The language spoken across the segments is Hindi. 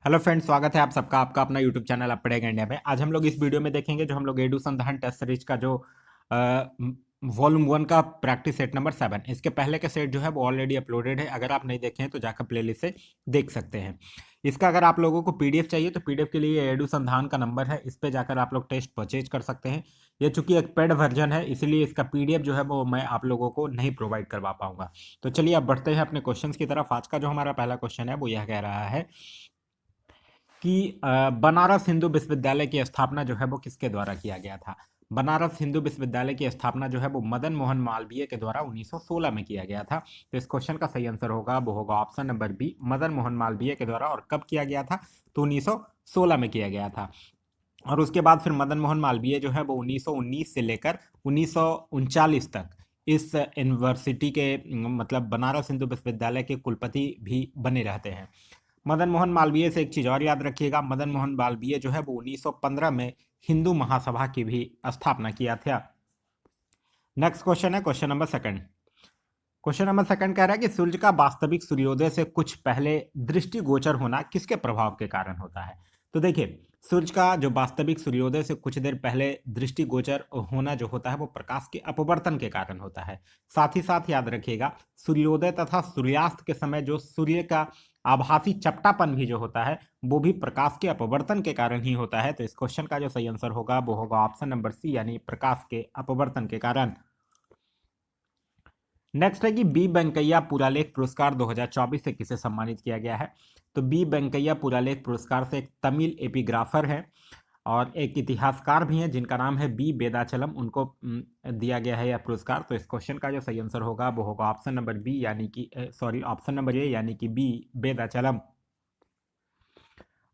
हेलो फ्रेंड्स, स्वागत है आप सबका आपका अपना यूट्यूब चैनल अब पढ़ेगा इंडिया में। आज हम लोग इस वीडियो में देखेंगे जो हम लोग एडू संधान टेस्ट सीरीज का जो वॉल्यूम 1 का प्रैक्टिस सेट नंबर 7, इसके पहले के सेट जो है वो ऑलरेडी अपलोडेड है। अगर आप नहीं देखे हैं तो जाकर प्लेलिस्ट से देख सकते हैं। इसका अगर आप लोगों को पीडीएफ चाहिए तो पीडीएफ के लिए एडू संधान का नंबर है, इस पर जाकर आप लोग टेस्ट परचेज कर सकते हैं। ये चूंकि एक पेड वर्जन है इसलिए इसका पीडीएफ जो है वो मैं आप लोगों को नहीं प्रोवाइड करवा पाऊंगा। तो चलिए अब बढ़ते हैं अपने क्वेश्चंस की तरफ। आज का जो हमारा पहला क्वेश्चन है वो यह कह रहा है कि बनारस हिंदू विश्वविद्यालय की स्थापना जो है वो किसके द्वारा किया गया था। बनारस हिंदू विश्वविद्यालय की स्थापना जो है वो मदन मोहन मालवीय के द्वारा 1916 में किया गया था। तो इस क्वेश्चन का सही आंसर होगा वो होगा option number B, Madan Mohan Malaviya के द्वारा। और कब किया गया था? तो 1916 में किया गया था। और उसके बाद फिर मदन मोहन मालवीय जो है वो 1919 से लेकर 1939 तक इस यूनिवर्सिटी के मतलब बनारस हिंदू विश्वविद्यालय के कुलपति भी बने रहते हैं। मदन मोहन मालवीय से एक चीज और याद रखिएगा, मदन मोहन मालवीय जो है वो 1915 में हिंदू महासभा की भी स्थापना किया था। नेक्स्ट क्वेश्चन है question number second. Question number second कह रहा है कि सूर्य का वास्तविक सूर्योदय से कुछ पहले दृष्टिगोचर होना किसके प्रभाव के कारण होता है। तो देखिए, सूर्य का जो वास्तविक सूर्योदय से कुछ देर पहले दृष्टिगोचर होना जो होता है वो प्रकाश के अपवर्तन के कारण होता है। साथ ही साथ याद रखिएगा, सूर्योदय तथा सूर्यास्त के समय जो सूर्य का आभासी चपटापन भी जो होता है वो भी प्रकाश के अपवर्तन के कारण ही होता है। तो इस क्वेश्चन का जो सही आंसर होगा वो होगा ऑप्शन नंबर सी, यानी प्रकाश के अपवर्तन के कारण। नेक्स्ट है कि बी वेंकैया पुरालेख पुरस्कार 2024 से किसे सम्मानित किया गया है। तो बी वेंकैया पुरालेख पुरस्कार से एक तमिल एपिग्राफर है और एक इतिहासकार भी हैं जिनका नाम है बी वेदाचलम, उनको दिया गया है यह पुरस्कार। तो इस क्वेश्चन का जो सही आंसर होगा वो होगा ऑप्शन नंबर बी, यानी कि सॉरी ऑप्शन नंबर ए, यानी कि बी वेदाचलम।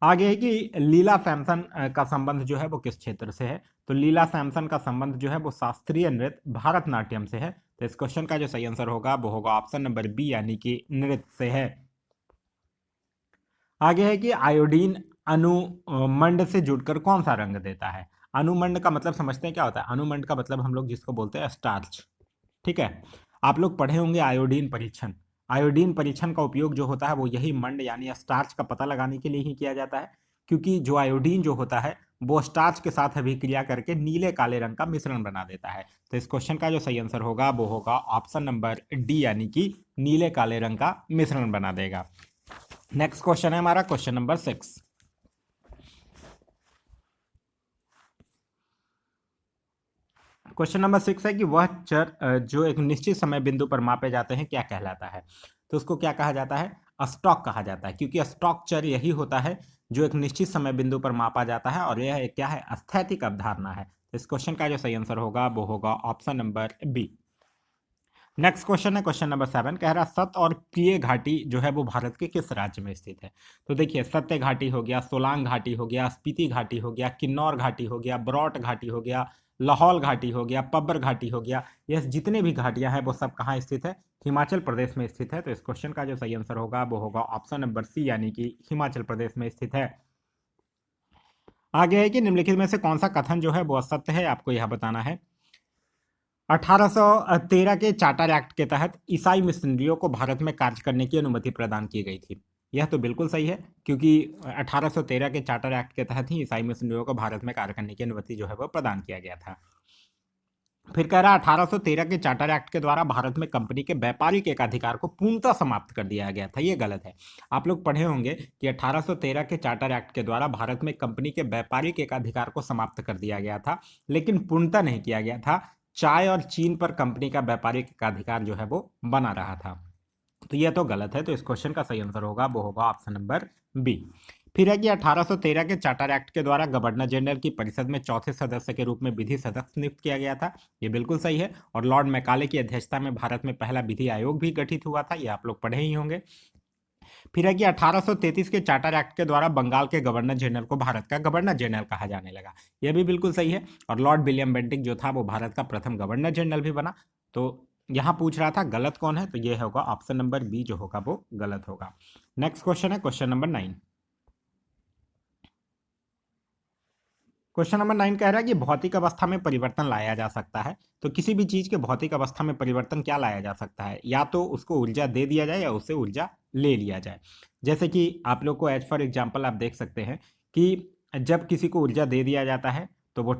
आगे है कि लीला सैमसन का संबंध जो है वो किस क्षेत्र से है। तो लीला सैमसन का संबंध जो है वो शास्त्रीय नृत्य भरतनाट्यम से है। तो इस क्वेश्चन का जो सही आंसर होगा वो होगा ऑप्शन नंबर बी, यानी कि नृत्य से है। आगे है कि आयोडीन अनुमंड से जुड़कर कौन सा रंग देता है। अनुमंड का मतलब समझते हैं क्या होता है? अनुमंड का मतलब हम लोग जिसको बोलते हैं स्टार्च। ठीक है, आप लोग पढ़े होंगे आयोडीन परीक्षण। आयोडीन परीक्षण का उपयोग जो होता है वो यही मंड यानी स्टार्च का पता लगाने के लिए ही किया जाता है, क्योंकि जो आयोडीन जो होता है वो स्टार्च के साथ अभिक्रिया करके नीले काले रंग का मिश्रण बना देता है। तो इस क्वेश्चन का जो सही आंसर होगा वो होगा ऑप्शन नंबर डी, यानी कि नीले काले रंग का मिश्रण बना देगा। नेक्स्ट क्वेश्चन है हमारा क्वेश्चन नंबर 6। क्वेश्चन नंबर 6 है कि वह चर जो एक निश्चित समय बिंदु पर मापे जाते हैं क्या कहलाता है। तो उसको क्या कहा जाता है? स्टॉक कहा जाता है, क्योंकि स्टॉक चर यही होता है जो एक निश्चित समय बिंदु पर मापा जाता है और यह एक क्या है? स्थैतिक अवधारणा है। तो इस क्वेश्चन का जो सही आंसर होगा वो होगा option number B. Next question है क्वेश्चन नंबर 7, कह रहा सत और प्रिय घाटी जो है वो भारत के किस राज्य में स्थित है। तो देखिए, सत्य घाटी हो गया, सोलांग घाटी हो गया, स्पीति घाटी हो गया, किन्नौर घाटी हो गया, बरौट घाटी हो गया, लाहौल घाटी हो गया, पब्बर घाटी हो गया, ये जितने भी घाटियां हैं वो सब कहाँ स्थित है? हिमाचल प्रदेश में स्थित है। तो इस क्वेश्चन का जो सही आंसर होगा वो होगा ऑप्शन नंबर सी, यानी कि हिमाचल प्रदेश में स्थित है। आगे है कि निम्नलिखित में से कौन सा कथन जो है वो असत्य है, आपको यह बताना है। 1813 के चार्टर एक्ट के तहत ईसाई मिशनरियों को भारत में कार्य करने की अनुमति प्रदान की गई थी। यह तो बिल्कुल सही है, क्योंकि 1813 के चार्टर एक्ट के तहत ही ईसाई मिशनरियों को भारत में कार्य करने की अनुमति जो है वो प्रदान किया गया था। फिर कह रहा है 1813 के चार्टर एक्ट के द्वारा भारत में कंपनी के व्यापारिक एकाधिकार को पूर्णतः समाप्त कर दिया गया था। ये गलत है। आप लोग पढ़े होंगे कि 1813 के चार्टर एक्ट के द्वारा भारत में कंपनी के व्यापारिक एकाधिकार को समाप्त कर दिया गया था, लेकिन पूर्णतः नहीं किया गया था। चाय और चीन पर कंपनी का व्यापारिक एकाधिकार जो है वो बना रहा था। तो यह तो गलत है। तो इस क्वेश्चन का सही आंसर होगा वो होगा ऑप्शन नंबर बी। फिर है कि 1813 के चार्टर एक्ट के द्वारा गवर्नर जनरल की परिषद में चौथे सदस्य के रूप में विधि सदस्य नियुक्त किया गया था। ये बिल्कुल सही है। और लॉर्ड मैकाले की अध्यक्षता में भारत में पहला विधि आयोग भी गठित हुआ था, ये आप लोग पढ़े ही होंगे। फिर है कि 1833 के चार्टर एक्ट के द्वारा बंगाल के गवर्नर जनरल को भारत का गवर्नर जनरल कहा जाने लगा। यह भी बिल्कुल सही है। और लॉर्ड विलियम बेंटिक जो था वो भारत का प्रथम गवर्नर जनरल भी बना। तो यहां पूछ रहा था गलत कौन है, तो यह होगा ऑप्शन नंबर बी जो होगा वो गलत होगा। नेक्स्ट क्वेश्चन है क्वेश्चन नंबर 9। क्वेश्चन नंबर 9 कह रहा है कि भौतिक अवस्था में परिवर्तन लाया जा सकता है। तो किसी भी चीज के भौतिक अवस्था में परिवर्तन क्या लाया जा सकता है, या तो उसको ऊर्जा दे दिया जाए या उससे ऊर्जा ले लिया जाए। जैसे कि आप लोग को एज फॉर एग्जाम्पल आप देख सकते हैं कि जब किसी को ऊर्जा दे दिया जाता है तो वो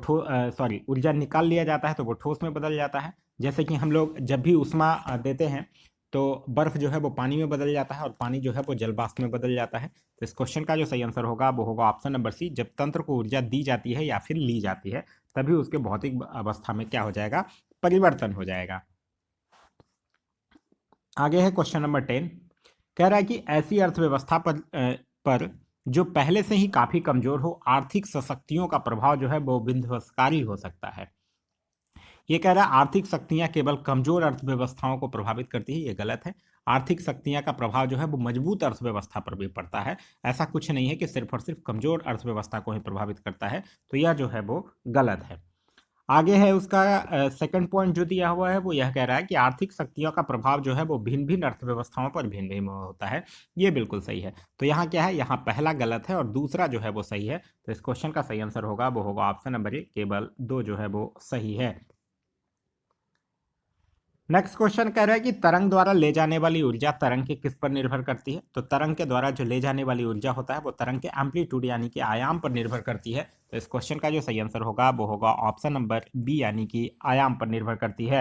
ऊर्जा निकाल लिया जाता है तो वो ठोस में बदल जाता है। जैसे कि हम लोग जब भी ऊष्मा देते हैं तो बर्फ जो है वो पानी में बदल जाता है और पानी जो है वो जल वाष्प में बदल जाता है। तो इस क्वेश्चन का जो सही आंसर होगा वो होगा ऑप्शन नंबर सी, जब तंत्र को ऊर्जा दी जाती है या फिर ली जाती है तभी उसके भौतिक अवस्था में क्या हो जाएगा, परिवर्तन हो जाएगा। आगे है क्वेश्चन नंबर 10, कह रहा है कि ऐसी अर्थव्यवस्था पर जो पहले से ही काफी कमजोर हो, आर्थिक शक्तियों का प्रभाव जो है वो विध्वंसकारी हो सकता है। ये कह रहा है आर्थिक शक्तियां केवल कमजोर अर्थव्यवस्थाओं को प्रभावित करती है, ये गलत है। आर्थिक शक्तियां का प्रभाव जो है वो मजबूत अर्थव्यवस्था पर भी पड़ता है। ऐसा कुछ नहीं है कि सिर्फ और सिर्फ कमजोर अर्थव्यवस्था को ही प्रभावित करता है, तो यह जो है वो गलत है। आगे है उसका सेकंड पॉइंट जो दिया हुआ है वो यह कह रहा है कि आर्थिक शक्तियों का प्रभाव जो है वो भिन्न भिन्न अर्थव्यवस्थाओं पर भिन्न भिन्न होता है। ये बिल्कुल सही है। तो यहाँ क्या है, यहाँ पहला गलत है और दूसरा जो है वो सही है। तो इस क्वेश्चन का सही आंसर होगा वो होगा ऑप्शन नंबर ए, केवल 2 जो है वो सही है। नेक्स्ट क्वेश्चन कह रहा है कि तरंग द्वारा ले जाने वाली ऊर्जा तरंग के किस पर निर्भर करती है। तो तरंग के द्वारा जो ले जाने वाली ऊर्जा होता है वो तरंग के एम्पलीट्यूड यानी कि आयाम पर निर्भर करती है। तो इस क्वेश्चन का जो सही आंसर होगा वो होगा ऑप्शन नंबर बी यानी कि आयाम पर निर्भर करती है।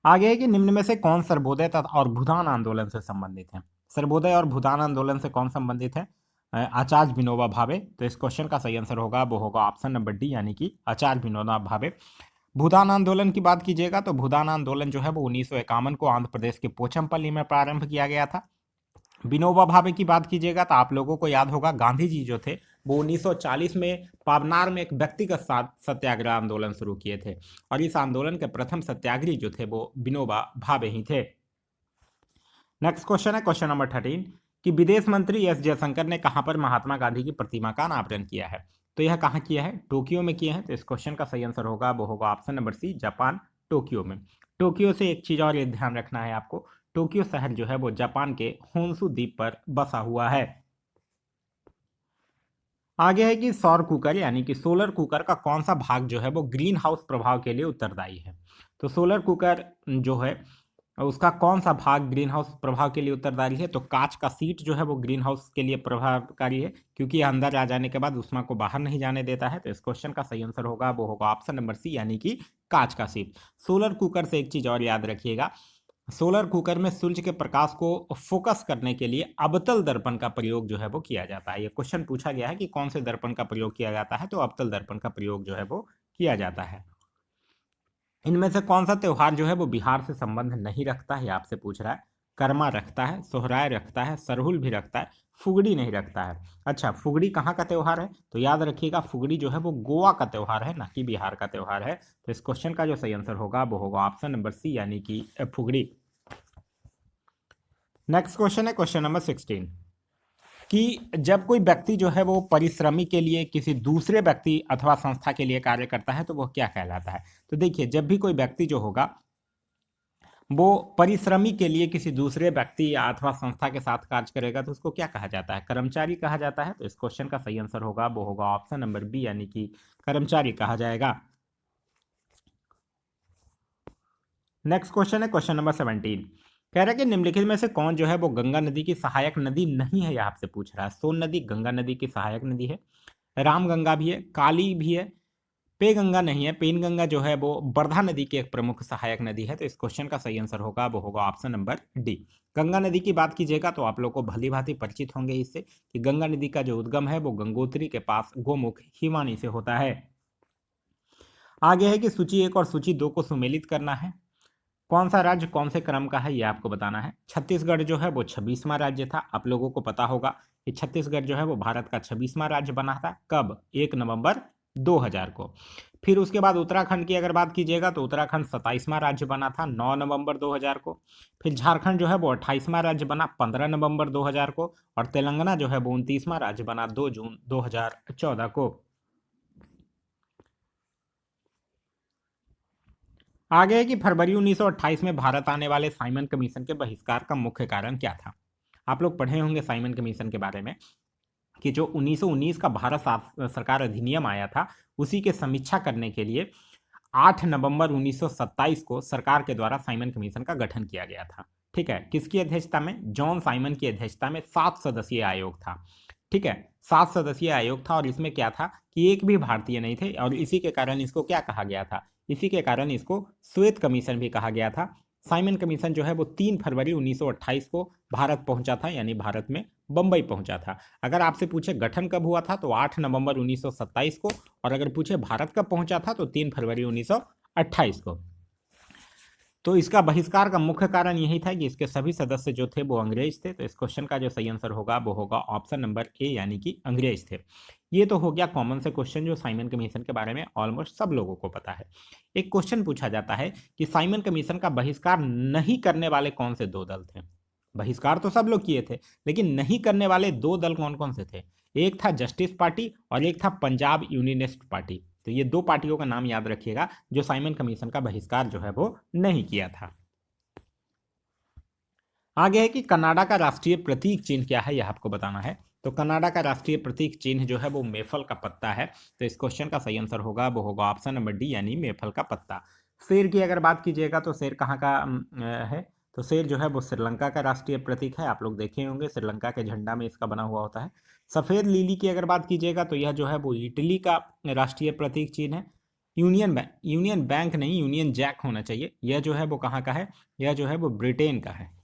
आगे है कि निम्न में से कौन सर्वोदय तथा और भूदान आंदोलन से संबंधित है। सर्वोदय और भूदान आंदोलन से कौन संबंधित है, आचार्य विनोबा भावे। तो इस क्वेश्चन का सही आंसर होगा वो होगा ऑप्शन नंबर डी यानी कि आचार्य विनोबा भावे। भूदान आंदोलन की बात कीजिएगा तो भूदान आंदोलन जो है वो 1951 को आंध्र प्रदेश के पोचमपल्ली में प्रारंभ किया गया था। विनोबा भावे की बात कीजिएगा तो आप लोगों को याद होगा गांधी जी जो थे वो 1940 में पावनार में एक व्यक्तिगत सत्याग्रह आंदोलन शुरू किए थे और इस आंदोलन के प्रथम सत्याग्रही जो थे वो विनोबा भावे ही थे। नेक्स्ट क्वेश्चन है क्वेश्चन नंबर 13 कि विदेश मंत्री एस जयशंकर ने कहां पर महात्मा गांधी की प्रतिमा का अनावरण किया है। तो यह कहां किया है, टोक्यो में किया है। तो इस क्वेश्चन का सही आंसर होगा वो होगा option number C, Japan, Tokyo में। टोक्यो से एक चीज और ये ध्यान रखना है आपको, टोक्यो शहर जो है वो जापान के होन्शु द्वीप पर बसा हुआ है। आगे है कि सौर कुकर यानी कि सोलर कुकर का कौन सा भाग जो है वो ग्रीन हाउस प्रभाव के लिए उत्तरदायी है। तो सोलर कुकर जो है उसका कौन सा भाग ग्रीन हाउस प्रभाव के लिए उत्तरदायी है। तो कांच का सीट जो है वो ग्रीन हाउस के लिए प्रभावकारी है क्योंकि यह अंदर आ जाने के बाद ऊष्मा को बाहर नहीं जाने देता है। तो इस क्वेश्चन का सही आंसर होगा वो होगा ऑप्शन नंबर सी यानी कि कांच का सीट। सोलर कुकर से एक चीज और याद रखिएगा, सोलर कुकर में सूर्य के प्रकाश को फोकस करने के लिए अवतल दर्पण का प्रयोग जो है वो किया जाता है। ये क्वेश्चन पूछा गया है कि कौन से दर्पण का प्रयोग किया जाता है, तो अवतल दर्पण का प्रयोग जो है वो किया जाता है। इनमें से कौन सा त्योहार जो है वो बिहार से संबंध नहीं रखता है, आपसे पूछ रहा है। कर्मा रखता है, सोहराय रखता है, सरहुल भी रखता है, फुगड़ी नहीं रखता है। अच्छा, फुगड़ी कहाँ का त्योहार है, तो याद रखिएगा फुगड़ी जो है वो गोवा का त्योहार है, ना कि बिहार का त्योहार है। तो इस क्वेश्चन का जो सही आंसर होगा वो होगा ऑप्शन नंबर सी यानी कि फुगड़ी। नेक्स्ट क्वेश्चन है क्वेश्चन नंबर 16 कि जब कोई व्यक्ति जो है वो परिश्रमी के लिए किसी दूसरे व्यक्ति अथवा संस्था के लिए कार्य करता है तो वह क्या कहलाता है। तो देखिए, जब भी कोई व्यक्ति जो होगा वो परिश्रमी के लिए किसी दूसरे व्यक्ति या अथवा संस्था के साथ कार्य करेगा तो उसको क्या कहा जाता है, कर्मचारी कहा जाता है। तो इस क्वेश्चन का सही आंसर होगा वो होगा ऑप्शन नंबर बी यानी कि कर्मचारी कहा जाएगा। नेक्स्ट क्वेश्चन है क्वेश्चन नंबर 17, कह रहा है कि निम्नलिखित में से कौन जो है वो गंगा नदी की सहायक नदी नहीं है, यह आपसे पूछ रहा है। सोन नदी गंगा नदी की सहायक नदी है, राम गंगा भी है, काली भी है, पे गंगा नहीं है। पेन गंगा जो है वो वर्धा नदी की एक प्रमुख सहायक नदी है। तो इस क्वेश्चन का सही आंसर होगा वो होगा ऑप्शन नंबर डी। गंगा नदी की बात कीजिएगा तो आप लोग को भली भांति परिचित होंगे इससे कि गंगा नदी का जो उद्गम है वो गंगोत्री के पास गोमुख हिमानी से होता है। आगे है कि सूची 1 और सूची 2 को सुमेलित करना है। कौन सा राज्य कौन से क्रम का है ये आपको बताना है। छत्तीसगढ़ जो है वो 26वां राज्य था। आप लोगों को पता होगा कि छत्तीसगढ़ जो है वो भारत का 26वां राज्य बना था, कब, 1 नवंबर 2000 को। फिर उसके बाद उत्तराखंड की अगर बात कीजिएगा तो उत्तराखंड 27वां राज्य बना था 9 नवंबर 2000 को। फिर झारखंड जो है वो 28वां राज्य बना 15 नवंबर 2000 को। और तेलंगाना जो है वो 29वां राज्य बना 2 जून 2014 को। आगे है कि फरवरी 1928 में भारत आने वाले साइमन कमीशन के बहिष्कार का मुख्य कारण क्या था। आप लोग पढ़े होंगे साइमन कमीशन के बारे में। कि जो 1919 का भारत सरकार अधिनियम आया था, उसी की समीक्षा करने के लिए 8 नवंबर 1927 को सरकार के द्वारा साइमन कमीशन का गठन किया गया था। ठीक है, किसकी अध्यक्षता में? जॉन साइमन की अध्यक्षता में 7 सदस्यीय आयोग था। ठीक है, 7 सदस्यीय आयोग था और इसमें क्या था कि एक भी भारतीय नहीं थे और इसी के कारण इसको क्या कहा गया था? इसी के कारण इसको श्वेत कमीशन भी कहा गया था। साइमन कमीशन जो है वो 3 फरवरी 1928 को भारत पहुंचा था, यानी भारत में बंबई पहुंचा था। अगर आपसे पूछे गठन कब हुआ था तो 8 नवंबर 1927 को, और अगर पूछे भारत कब पहुंचा था तो 3 फरवरी 1928 को। तो इसका बहिष्कार का मुख्य कारण यही था कि इसके सभी सदस्य जो थे वो अंग्रेज थे। तो इस क्वेश्चन का जो सही आंसर होगा वो होगा ऑप्शन नंबर ए, यानी कि अंग्रेज थे। ये तो हो गया कॉमन से क्वेश्चन जो साइमन कमीशन के बारे में ऑलमोस्ट सब लोगों को पता है। एक क्वेश्चन पूछा जाता है कि साइमन कमीशन का बहिष्कार नहीं करने वाले कौन से 2 दल थे? बहिष्कार तो सब लोग किए थे, लेकिन नहीं करने वाले 2 दल कौन कौन से थे? एक था जस्टिस पार्टी और एक था पंजाब यूनियनिस्ट पार्टी। तो ये 2 पार्टियों का नाम याद रखिएगा जो साइमन कमीशन का बहिष्कार जो है वो नहीं किया था। आगे है कि कनाडा का राष्ट्रीय प्रतीक चिन्ह क्या है, यह आपको बताना है। तो कनाडा का राष्ट्रीय प्रतीक चिन्ह जो है वो मेफल का पत्ता है। तो इस क्वेश्चन का सही आंसर होगा वो होगा ऑप्शन नंबर डी, यानी मेफल का पत्ता। शेर की अगर बात कीजिएगा तो शेर कहाँ का है? तो शेर जो है वो श्रीलंका का राष्ट्रीय प्रतीक है। आप लोग देखे होंगे श्रीलंका के झंडा में इसका बना हुआ होता है। सफेद लिली की अगर बात कीजिएगा तो यह जो है वो इटली का राष्ट्रीय प्रतीक चिन्ह है। यूनियन बैंक नहीं, यूनियन जैक होना चाहिए। यह जो है वो कहाँ का है? यह जो है वो ब्रिटेन का है।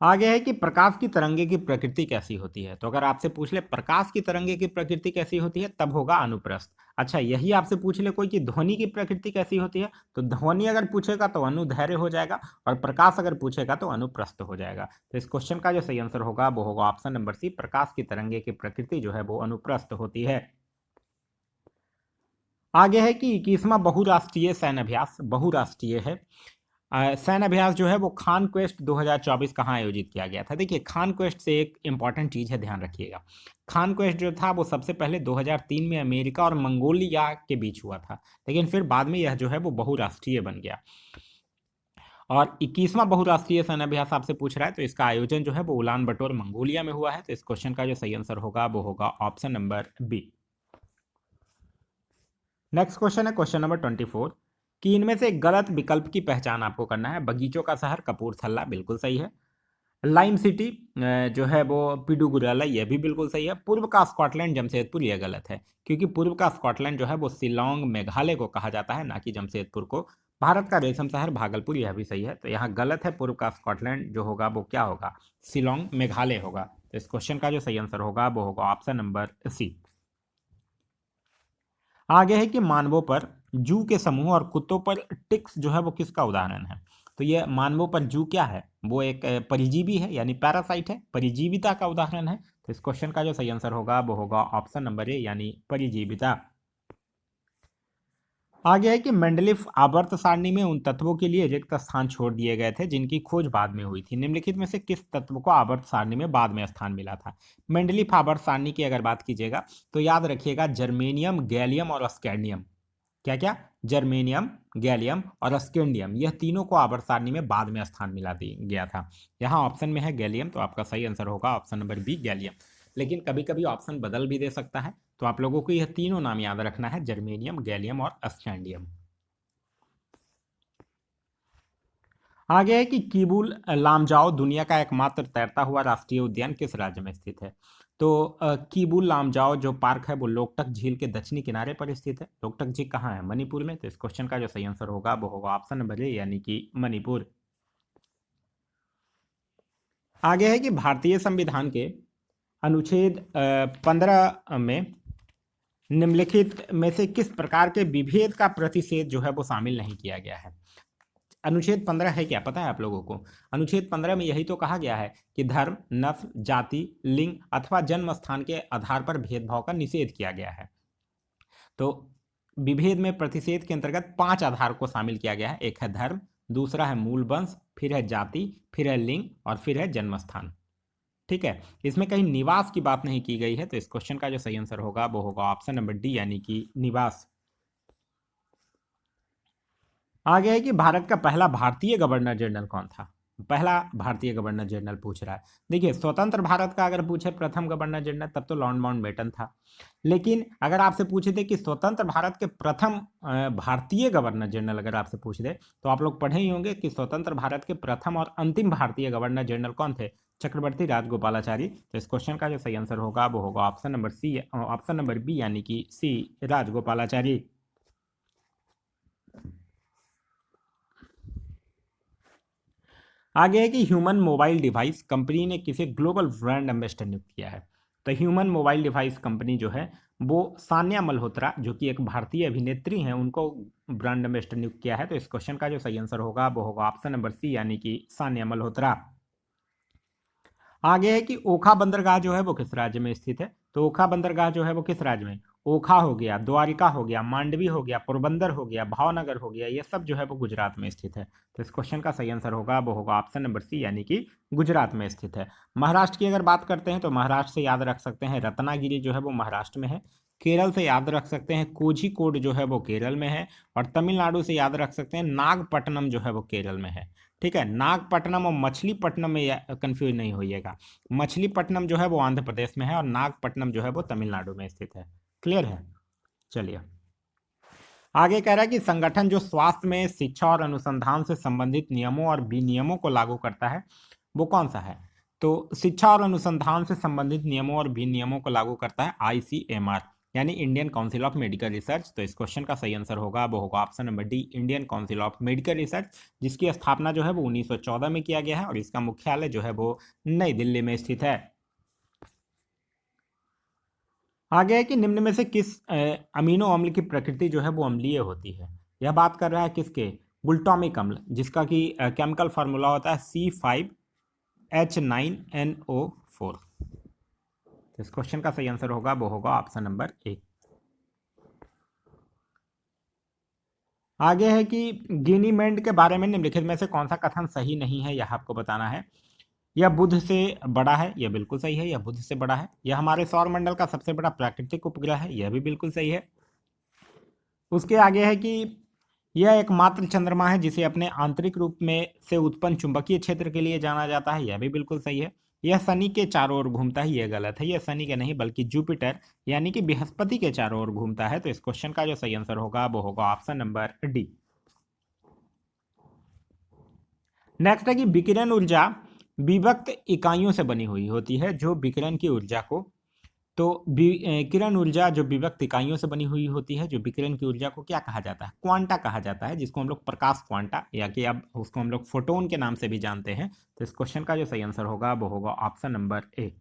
आगे है कि प्रकाश की तरंगे की प्रकृति कैसी होती है? तो अगर आपसे पूछ ले प्रकाश की तरंगे की प्रकृति कैसी होती है, तब होगा अनुप्रस्थ। अच्छा, यही आपसे पूछ ले कोई कि ध्वनि की प्रकृति कैसी होती है, तो ध्वनि अगर पूछेगा तो अनुदैर्घ्य हो जाएगा और प्रकाश अगर पूछेगा तो अनुप्रस्थ हो जाएगा। तो इस क्वेश्चन का जो सही आंसर होगा वो होगा ऑप्शन नंबर सी, प्रकाश की तरंगे की प्रकृति जो है वो अनुप्रस्थ होती है। आगे है कि 21वां बहुराष्ट्रीय सैन्य अभ्यास बहुराष्ट्रीय है। सैन्य अभ्यास जो है वो खान क्वेस्ट 2024 कहाँ आयोजित किया गया था? देखिए, खान क्वेस्ट से एक इंपॉर्टेंट चीज़ है, ध्यान रखिएगा। खान क्वेस्ट जो था वो सबसे पहले 2003 में अमेरिका और मंगोलिया के बीच हुआ था, लेकिन फिर बाद में यह जो है वो बहुराष्ट्रीय बन गया। और 21वां बहुराष्ट्रीय सैन्य अभ्यास आपसे पूछ रहा है, तो इसका आयोजन जो है वो उलान बटोर मंगोलिया में हुआ है। तो इस क्वेश्चन का जो सही आंसर होगा वो होगा option number B. Next question है क्वेश्चन नंबर 24 कि इनमें से गलत विकल्प की पहचान आपको करना है। बगीचों का शहर कपूरथला बिल्कुल सही है। लाइम सिटी जो है वो पिडुगुराला, यह भी बिल्कुल सही है। पूर्व का स्कॉटलैंड जमशेदपुर, यह गलत है, क्योंकि पूर्व का स्कॉटलैंड जो है वो शिलोंग मेघालय को कहा जाता है, ना कि जमशेदपुर को। भारत का रेशम शहर भागलपुर, यह भी सही है। तो यहाँ गलत है, पूर्व का स्कॉटलैंड जो होगा वो क्या होगा? शिलोंग मेघालय होगा। तो इस क्वेश्चन का जो सही आंसर होगा वो होगा ऑप्शन नंबर सी। आगे है कि मानवों पर जू के समूह और कुत्तों पर टिक्स जो है वो किसका उदाहरण है? तो ये मानवों पर जू क्या है? वो एक परिजीवी है, यानी पैरासाइट है, परिजीविता का उदाहरण है। तो इस क्वेश्चन का जो सही आंसर होगा वो होगा ऑप्शन नंबर ए, यानी परिजीविता। आगे है कि मेंडलीफ आवर्त सारणी में उन तत्वों के लिए रिक्त स्थान छोड़ दिए गए थे जिनकी खोज बाद में हुई थी। निम्नलिखित में से किस तत्व को आवर्त सारणी में बाद में स्थान मिला था? मेंडलीफ आवर्त सारणी की अगर बात कीजिएगा तो याद रखिएगा जर्मेनियम, गैलियम और स्कैंडियम। क्या क्या? जर्मेनियम, गैलियम और स्कैंडियम, यह तीनों को आवर्त सारणी में बाद में स्थान मिला दिया गया था। यहाँ ऑप्शन में है गैलियम, तो आपका सही आंसर होगा ऑप्शन नंबर बी, गैलियम। लेकिन कभी कभी ऑप्शन बदल भी दे सकता है, तो आप लोगों को यह तीनों नाम याद रखना है, जर्मेनियम, गैलियम और स्कैंडियम। आगे है कि कीबुल लामजाओ दुनिया का एकमात्र तैरता हुआ राष्ट्रीय उद्यान किस राज्य में स्थित है? तो कीबुल लामजाओ जो पार्क है वो लोकटक झील के दक्षिणी किनारे पर स्थित है। लोकटक झील कहाँ है? मणिपुर में। तो इस क्वेश्चन का जो सही आंसर होगा वो होगा ऑप्शन नंबर ए, यानी कि मणिपुर। आगे है कि भारतीय संविधान के अनुच्छेद 15 में निम्नलिखित में से किस प्रकार के विभेद का प्रतिषेध जो है वो शामिल नहीं किया गया है? अनुच्छेद 15 है क्या, पता है आप लोगों को? अनुच्छेद 15 में यही तो कहा गया है कि धर्म, नस्ल, जाति, लिंग अथवा जन्म स्थान के आधार पर भेदभाव का निषेध किया गया है। तो विभेद में प्रतिषेध के अंतर्गत 5 आधार को शामिल किया गया है। एक है धर्म, दूसरा है मूल वंश, फिर है जाति, फिर है लिंग और फिर है जन्म स्थान। ठीक है, इसमें कहीं निवास की बात नहीं की गई है। तो इस क्वेश्चन का जो सही आंसर होगा वो होगा ऑप्शन नंबर डी, यानी कि निवास। आगे है कि भारत का पहला भारतीय गवर्नर जनरल कौन था? पहला भारतीय गवर्नर जनरल पूछ रहा है। देखिए, स्वतंत्र भारत का अगर पूछे प्रथम गवर्नर जनरल, तब तो लॉर्ड माउंटबेटन था। लेकिन अगर आपसे पूछे थे कि स्वतंत्र भारत के प्रथम भारतीय गवर्नर जनरल अगर आपसे पूछ दे, तो आप लोग पढ़े ही होंगे कि स्वतंत्र भारत के प्रथम और अंतिम भारतीय गवर्नर जनरल कौन थे? चक्रवर्ती राजगोपालाचारी। तो इस क्वेश्चन का जो सही आंसर होगा वो होगा option number C, option number B यानी कि सी, राजगोपालाचारी। आगे है कि ह्यूमन मोबाइल डिवाइस कंपनी ने किसे ग्लोबल ब्रांड एम्बेसडर नियुक्त किया है? तो ह्यूमन मोबाइल डिवाइस कंपनी जो है वो सान्या मल्होत्रा, जो कि एक भारतीय अभिनेत्री हैं, उनको ब्रांड एम्बेसडर नियुक्त किया है। तो इस क्वेश्चन का जो सही आंसर होगा वो होगा ऑप्शन नंबर सी यानी कि सान्या मल्होत्रा। आगे है कि ओखा बंदरगाह जो है वो किस राज्य में स्थित है? तो ओखा बंदरगाह जो है वो किस राज्य में? ओखा हो गया, द्वारिका हो गया, मांडवी हो गया, पोरबंदर हो गया, भावनगर हो गया, ये सब जो है वो गुजरात में स्थित है। तो इस क्वेश्चन का सही आंसर होगा वो होगा ऑप्शन नंबर सी यानी कि गुजरात में स्थित है। महाराष्ट्र की अगर बात करते हैं तो महाराष्ट्र से याद रख सकते हैं रत्नागिरी जो है वो महाराष्ट्र में है। केरल से याद रख सकते हैं कोझिकोड जो है वो केरल में है। और तमिलनाडु से याद रख सकते हैं नागपट्टनम जो है वो केरल में है। ठीक है, नागपट्टनम और मछलीपट्टनम में कंफ्यूज नहीं होइएगा। मछलीपट्टनम जो है वो आंध्र प्रदेश में है और नागपट्टनम जो है वो तमिलनाडु में स्थित है। क्लियर है? चलिए, आगे कह रहा है कि संगठन जो स्वास्थ्य में शिक्षा और अनुसंधान से संबंधित नियमों और विनियमों को लागू करता है वो कौन सा है? तो शिक्षा और अनुसंधान से संबंधित नियमों और विनियमों को लागू करता है ICMR यानी Indian council of medical research. तो इस क्वेश्चन का सही आंसर होगा वो होगा option number D, Indian council of medical research, जिसकी स्थापना जो है वो 1914 में किया गया है और इसका मुख्यालय जो है वो नई दिल्ली में स्थित है। आगे है कि निम्न में से किस अमीनो अम्ल की प्रकृति जो है वो अम्लीय होती है? यह बात कर रहा है किसके? गुल्टामिक अम्ल, जिसका कि केमिकल फार्मूला होता है C5H9NO4। तो इस क्वेश्चन का सही आंसर होगा वो होगा ऑप्शन नंबर ए। आगे है कि गिनीमेंट के बारे में निम्नलिखित में से कौन सा कथन सही नहीं है, यह आपको बताना है। यह बुध से बड़ा है, यह बिल्कुल सही है, यह बुध से बड़ा है। यह हमारे सौर मंडल का सबसे बड़ा प्राकृतिक उपग्रह है, यह भी बिल्कुल सही है। उसके आगे है कि यह एकमात्र चंद्रमा है जिसे अपने आंतरिक रूप में से उत्पन्न चुंबकीय क्षेत्र के लिए जाना जाता है, यह भी बिल्कुल सही है। यह शनि के चारों ओर घूमता है, यह गलत है, यह शनि के नहीं बल्कि जुपिटर यानी कि बृहस्पति के चारों ओर घूमता है। तो इस क्वेश्चन का जो सही आंसर होगा वो होगा ऑप्शन नंबर डी। नेक्स्ट है कि विकिरण ऊर्जा विभक्त इकाइयों से बनी हुई होती है। जो विकिरण की ऊर्जा को, तो किरण ऊर्जा जो विभक्त इकाइयों से बनी हुई होती है, जो विकिरण की ऊर्जा को क्या कहा जाता है? क्वांटा कहा जाता है, जिसको हम लोग प्रकाश क्वांटा या कि अब उसको हम लोग फोटोन के नाम से भी जानते हैं। तो इस क्वेश्चन का जो सही आंसर होगा वो होगा ऑप्शन नंबर ए।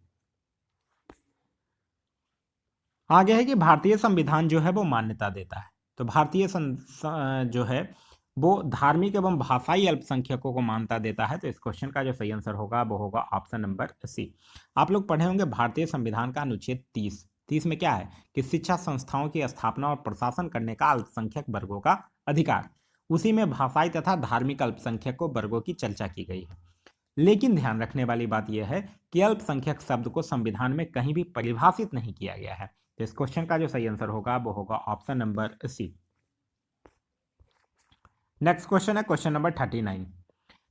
आगे है कि भारतीय संविधान जो है वो मान्यता देता है। तो भारतीय जो है वो धार्मिक एवं भाषाई अल्पसंख्यकों को मान्यता देता है। तो इस क्वेश्चन का जो सही आंसर होगा वो होगा ऑप्शन नंबर सी। आप लोग पढ़े होंगे भारतीय संविधान का अनुच्छेद 30 में क्या है कि शिक्षा संस्थाओं की स्थापना और प्रशासन करने का अल्पसंख्यक वर्गों का अधिकार। उसी में भाषाई तथा धार्मिक अल्पसंख्यकों वर्गों की चर्चा की गई है। लेकिन ध्यान रखने वाली बात यह है कि अल्पसंख्यक शब्द को संविधान में कहीं भी परिभाषित नहीं किया गया है। तो इस क्वेश्चन का जो सही आंसर होगा वो होगा option number C. Next question है क्वेश्चन नंबर 39।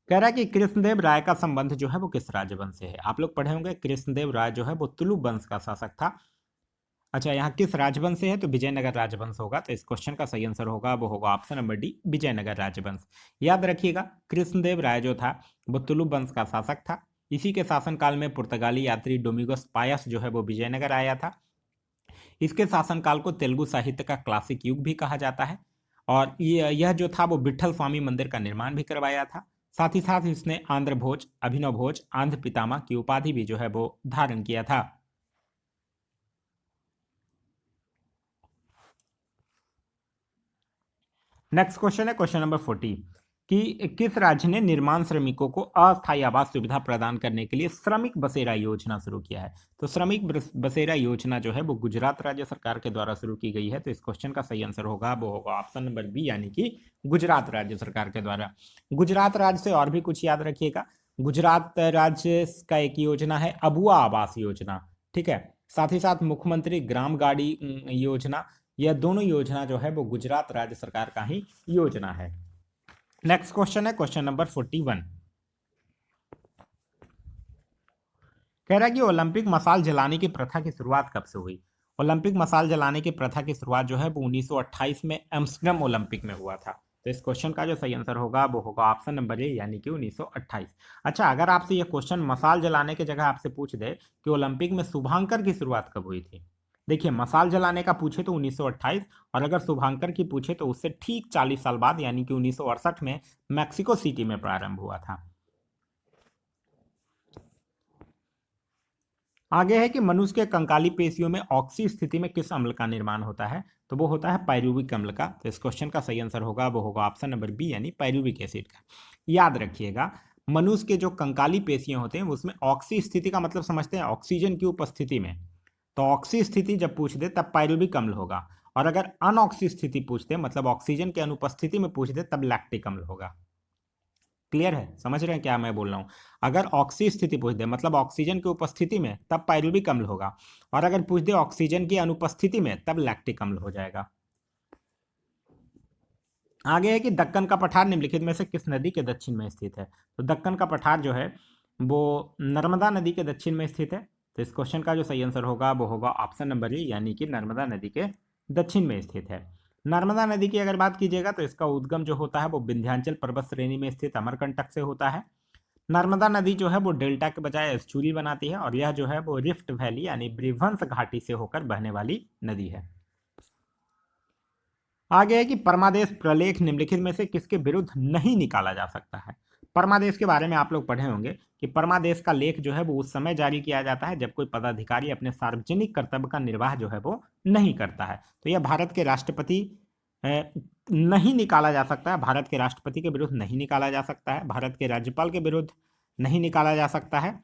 कह रहा है कि कृष्णदेव राय का संबंध जो है वो किस राजवंश से है? आप लोग पढ़े होंगे कृष्णदेव राय जो है वो तुलु वंश का शासक था। अच्छा, यहाँ किस राजवंश से है? तो विजयनगर राजवंश होगा। तो इस क्वेश्चन का सही आंसर होगा वो होगा ऑप्शन नंबर डी, विजयनगर राजवंश। याद रखिएगा, कृष्णदेव राय जो था वो तुलु वंश का शासक था। इसी के शासनकाल में पुर्तगाली यात्री डोमिगोस पायस जो है वो विजयनगर आया था। इसके शासनकाल को तेलुगु साहित्य का क्लासिक युग भी कहा जाता है। और यह जो था वो विट्ठल स्वामी मंदिर का निर्माण भी करवाया था। साथ ही साथ इसने आंध्र भोज, अभिनव भोज, आंध्र पितामह की उपाधि भी जो है वो धारण किया था। नेक्स्ट क्वेश्चन है क्वेश्चन नंबर 40 कि किस राज्य ने निर्माण श्रमिकों को अस्थायी आवास सुविधा प्रदान करने के लिए श्रमिक बसेरा योजना शुरू किया है? तो श्रमिक बसेरा योजना जो है वो गुजरात राज्य सरकार के द्वारा शुरू की गई है। तो इस क्वेश्चन का सही आंसर होगा वो होगा ऑप्शन नंबर बी यानी कि गुजरात राज्य सरकार के द्वारा। गुजरात राज्य से और भी कुछ याद रखिएगा। गुजरात राज्य का एक योजना है अबुआ आवास योजना। ठीक है, साथ ही साथ मुख्यमंत्री ग्राम गाड़ी योजना, यह दोनों योजना जो है वो गुजरात राज्य सरकार का ही योजना है। नेक्स्ट क्वेश्चन है क्वेश्चन नंबर 41। कह रहा है कि ओलंपिक मसाल जलाने की प्रथा की शुरुआत कब से हुई। ओलंपिक मसाल जलाने की प्रथा की शुरुआत जो है वो 1928 में एम्स्टर्डम ओलंपिक में हुआ था। तो इस क्वेश्चन का जो सही आंसर होगा वो होगा ऑप्शन नंबर ए यानी कि 1928। अच्छा, अगर आपसे ये क्वेश्चन मसाल जलाने की जगह आपसे पूछ दे कि ओलंपिक में शुभांकर की शुरुआत कब हुई थी। देखिए, मसाल जलाने का पूछे तो 1928, और अगर शुभांकर की पूछे तो उससे ठीक 40 साल बाद यानी कि 1968 में मैक्सिको सिटी में प्रारंभ हुआ था। आगे है कि मनुष्य के कंकाली पेशियों में ऑक्सी स्थिति में किस अम्ल का निर्माण होता है। तो वो होता है पायरुविक अम्ल का। तो इस क्वेश्चन का सही आंसर होगा वो होगा ऑप्शन नंबर बी यानी पायरुविक एसिड का। याद रखिएगा, मनुष्य के जो कंकाली पेशियां होते हैं उसमें ऑक्सी स्थिति का मतलब समझते हैं ऑक्सीजन की उपस्थिति में। तो ऑक्सी स्थिति जब पूछ दे तब पायरुविक अम्ल होगा, और अगर अनऑक्सी स्थिति पूछते मतलब ऑक्सीजन की अनुपस्थिति में पूछ दे तब लैक्टिक अम्ल होगा। क्लियर है, समझ रहे हैं क्या मैं बोल रहा हूं। अगर ऑक्सी स्थिति पूछ दे मतलब ऑक्सीजन की उपस्थिति में तब पायरुविक अम्ल होगा, और अगर पूछ दे ऑक्सीजन की अनुपस्थिति में तब लैक्टिक अम्ल हो जाएगा। आगे है कि दक्कन का पठार निम्नलिखित में से किस नदी के दक्षिण में स्थित है। तो दक्कन का पठार जो है वो नर्मदा नदी के दक्षिण में स्थित है। तो इस क्वेश्चन का जो सही आंसर होगा वो होगा ऑप्शन नंबर ए यानी कि नर्मदा नदी के दक्षिण में स्थित है। नर्मदा नदी की अगर बात कीजिएगा तो इसका उद्गम जो होता है वो विंध्याचल पर्वत श्रेणी में स्थित अमरकंटक से होता है। नर्मदा नदी जो है वो डेल्टा के बजाय एस्चुरी बनाती है, और यह जो है वो रिफ्ट वैली यानी ब्रिभंस घाटी से होकर बहने वाली नदी है। आगे है कि परमादेश प्रलेख निम्नलिखित में से किसके विरुद्ध नहीं निकाला जा सकता है। परमादेश के बारे में आप लोग पढ़े होंगे कि परमादेश का लेख जो है वो उस समय जारी किया जाता है जब कोई पदाधिकारी अपने सार्वजनिक कर्तव्य का निर्वाह जो है वो नहीं करता है। तो यह भारत के राष्ट्रपति नहीं निकाला जा सकता है, भारत के राष्ट्रपति के विरुद्ध नहीं निकाला जा सकता है, भारत के राज्यपाल के विरुद्ध नहीं निकाला जा सकता है,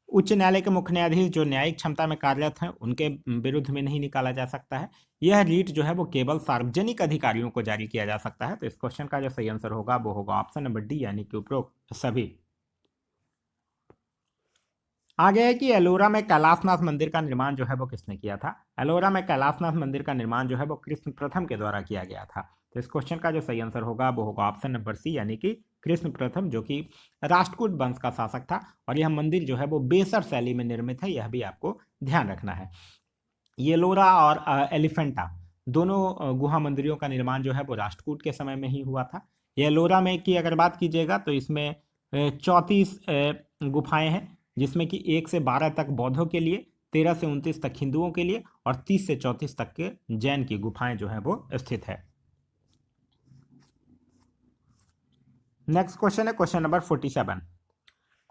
उच्च न्यायालय के मुख्य न्यायाधीश जो न्यायिक क्षमता में कार्यरत हैं उनके विरुद्ध में नहीं निकाला जा सकता है। यह रीट जो है वो केवल सार्वजनिक अधिकारियों को जारी किया जा सकता है। तो इस क्वेश्चन का जो सही आंसर होगा वो होगा ऑप्शन नंबर डी यानी कि उपरोक्त सभी। आगे है कि एलोरा में कैलाशनाथ मंदिर का निर्माण जो है वो किसने किया था। एलोरा में कैलाशनाथ मंदिर का निर्माण जो है वो कृष्ण प्रथम के द्वारा किया गया था। तो इस क्वेश्चन का जो सही आंसर होगा वो होगा ऑप्शन नंबर सी यानी कि कृष्ण प्रथम, जो कि राष्ट्रकूट वंश का शासक था। और यह मंदिर जो है वो बेसर शैली में निर्मित है, यह भी आपको ध्यान रखना है। येलोरा और एलिफेंटा दोनों गुहा मंदिरों का निर्माण जो है वो राष्ट्रकूट के समय में ही हुआ था। येलोरा में की अगर बात कीजिएगा तो इसमें 34 गुफाएं हैं, जिसमें कि 1 से 12 तक बौद्धों के लिए, 13 से 29 तक हिंदुओं के लिए, और 30 से 34 तक के जैन की गुफाएं जो है वो स्थित है। नेक्स्ट क्वेश्चन है क्वेश्चन नंबर 47।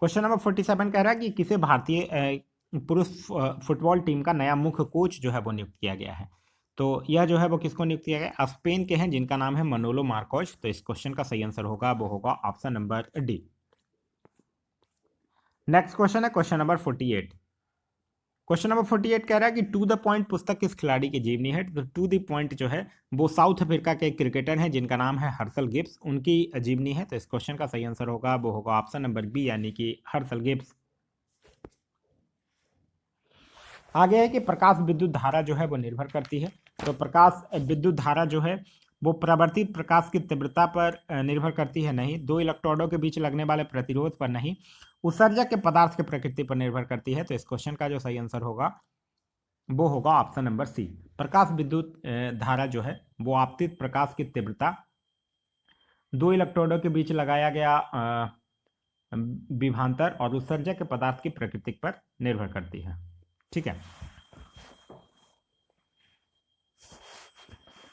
क्वेश्चन नंबर 47 कह रहा है कि किसे भारतीय पुरुष फुटबॉल टीम का नया मुख्य कोच जो है वो नियुक्त किया गया है। तो यह जो है वो किसको नियुक्त किया गया, स्पेन के हैं जिनका नाम है मनोलो मार्कोस। तो इस क्वेश्चन का सही आंसर होगा वो होगा option number D. Next question है क्वेश्चन नंबर 48। क्वेश्चन नंबर 48 कह रहा है कि टू द पॉइंट पुस्तक किस खिलाड़ी की जीवनी है। तो टू द पॉइंट जो है वो साउथ अफ्रीका के एक क्रिकेटर हैं जिनका नाम है हर्सल गिब्स, उनकी जीवनी है। तो इस क्वेश्चन का सही आंसर होगा वो होगा ऑप्शन नंबर बी यानी कि हर्सल गिब्स। आगे है कि प्रकाश विद्युत धारा जो है वो निर्भर करती है। तो प्रकाश विद्युत धारा जो है वो प्रवर्तित प्रकाश की तीव्रता पर निर्भर करती है नहीं, दो इलेक्ट्रोडों के बीच लगने वाले प्रतिरोध पर नहीं, उत्सर्जक के पदार्थ की प्रकृति पर निर्भर करती है। तो इस क्वेश्चन का जो सही आंसर होगा वो होगा ऑप्शन नंबर सी। प्रकाश विद्युत धारा जो है वो आपतित प्रकाश की तीव्रता, दो इलेक्ट्रोडों के बीच लगाया गया विभवांतर और उत्सर्जक के पदार्थ की प्रकृति पर निर्भर करती है। ठीक है,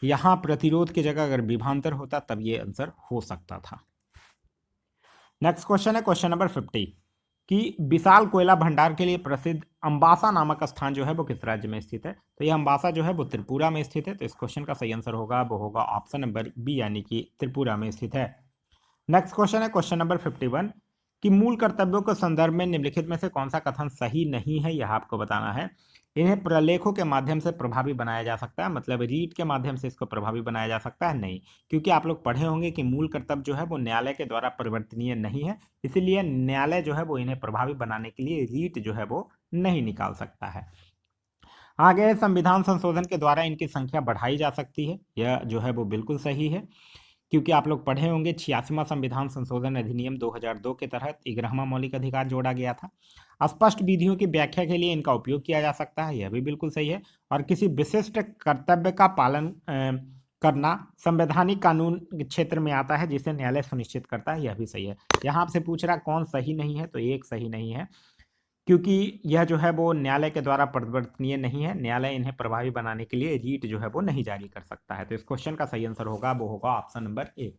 यहां प्रतिरोध की जगह अगर विभवांतर होता तब ये आंसर हो सकता था। नेक्स्ट क्वेश्चन है क्वेश्चन नंबर 50 कि विशाल कोयला भंडार के लिए प्रसिद्ध अम्बासा नामक स्थान जो है वो किस राज्य में स्थित है। तो यह अम्बासा जो है वो त्रिपुरा में स्थित है। तो इस क्वेश्चन का सही आंसर होगा वो होगा ऑप्शन नंबर बी यानी कि त्रिपुरा में स्थित है। नेक्स्ट क्वेश्चन है क्वेश्चन नंबर 51 कि मूल कर्तव्यों के संदर्भ में निम्नलिखित में से कौन सा कथन सही नहीं है, यह आपको बताना है। इन्हें प्रलेखों के माध्यम से प्रभावी बनाया जा सकता है, मतलब रीट के माध्यम से इसको प्रभावी बनाया जा सकता है नहीं, क्योंकि आप लोग पढ़े होंगे कि मूल कर्तव्य जो है वो न्यायालय के द्वारा परिवर्तनीय नहीं है, इसीलिए न्यायालय जो है वो इन्हें प्रभावी बनाने के लिए रीट जो है वो नहीं निकाल सकता है। आगे संविधान संशोधन के द्वारा इनकी संख्या बढ़ाई जा सकती है, यह जो है वो बिल्कुल सही है। क्योंकि आप लोग पढ़े होंगे 86वां संविधान संशोधन अधिनियम 2002 के तहत 11वां मौलिक अधिकार जोड़ा गया था। अस्पष्ट विधियों की व्याख्या के लिए इनका उपयोग किया जा सकता है, यह भी बिल्कुल सही है। और किसी विशिष्ट कर्तव्य का पालन करना संवैधानिक कानून के क्षेत्र में आता है, जिसे न्यायालय सुनिश्चित करता है, यह भी सही है। यहाँ आपसे पूछ रहा कौन सही नहीं है, तो एक सही नहीं है, क्योंकि यह जो है वो न्यायालय के द्वारा परिवर्तनीय नहीं है। न्यायालय इन्हें प्रभावी बनाने के लिए रीट जो है वो नहीं जारी कर सकता है। तो इस क्वेश्चन का सही आंसर होगा वो होगा ऑप्शन नंबर ए।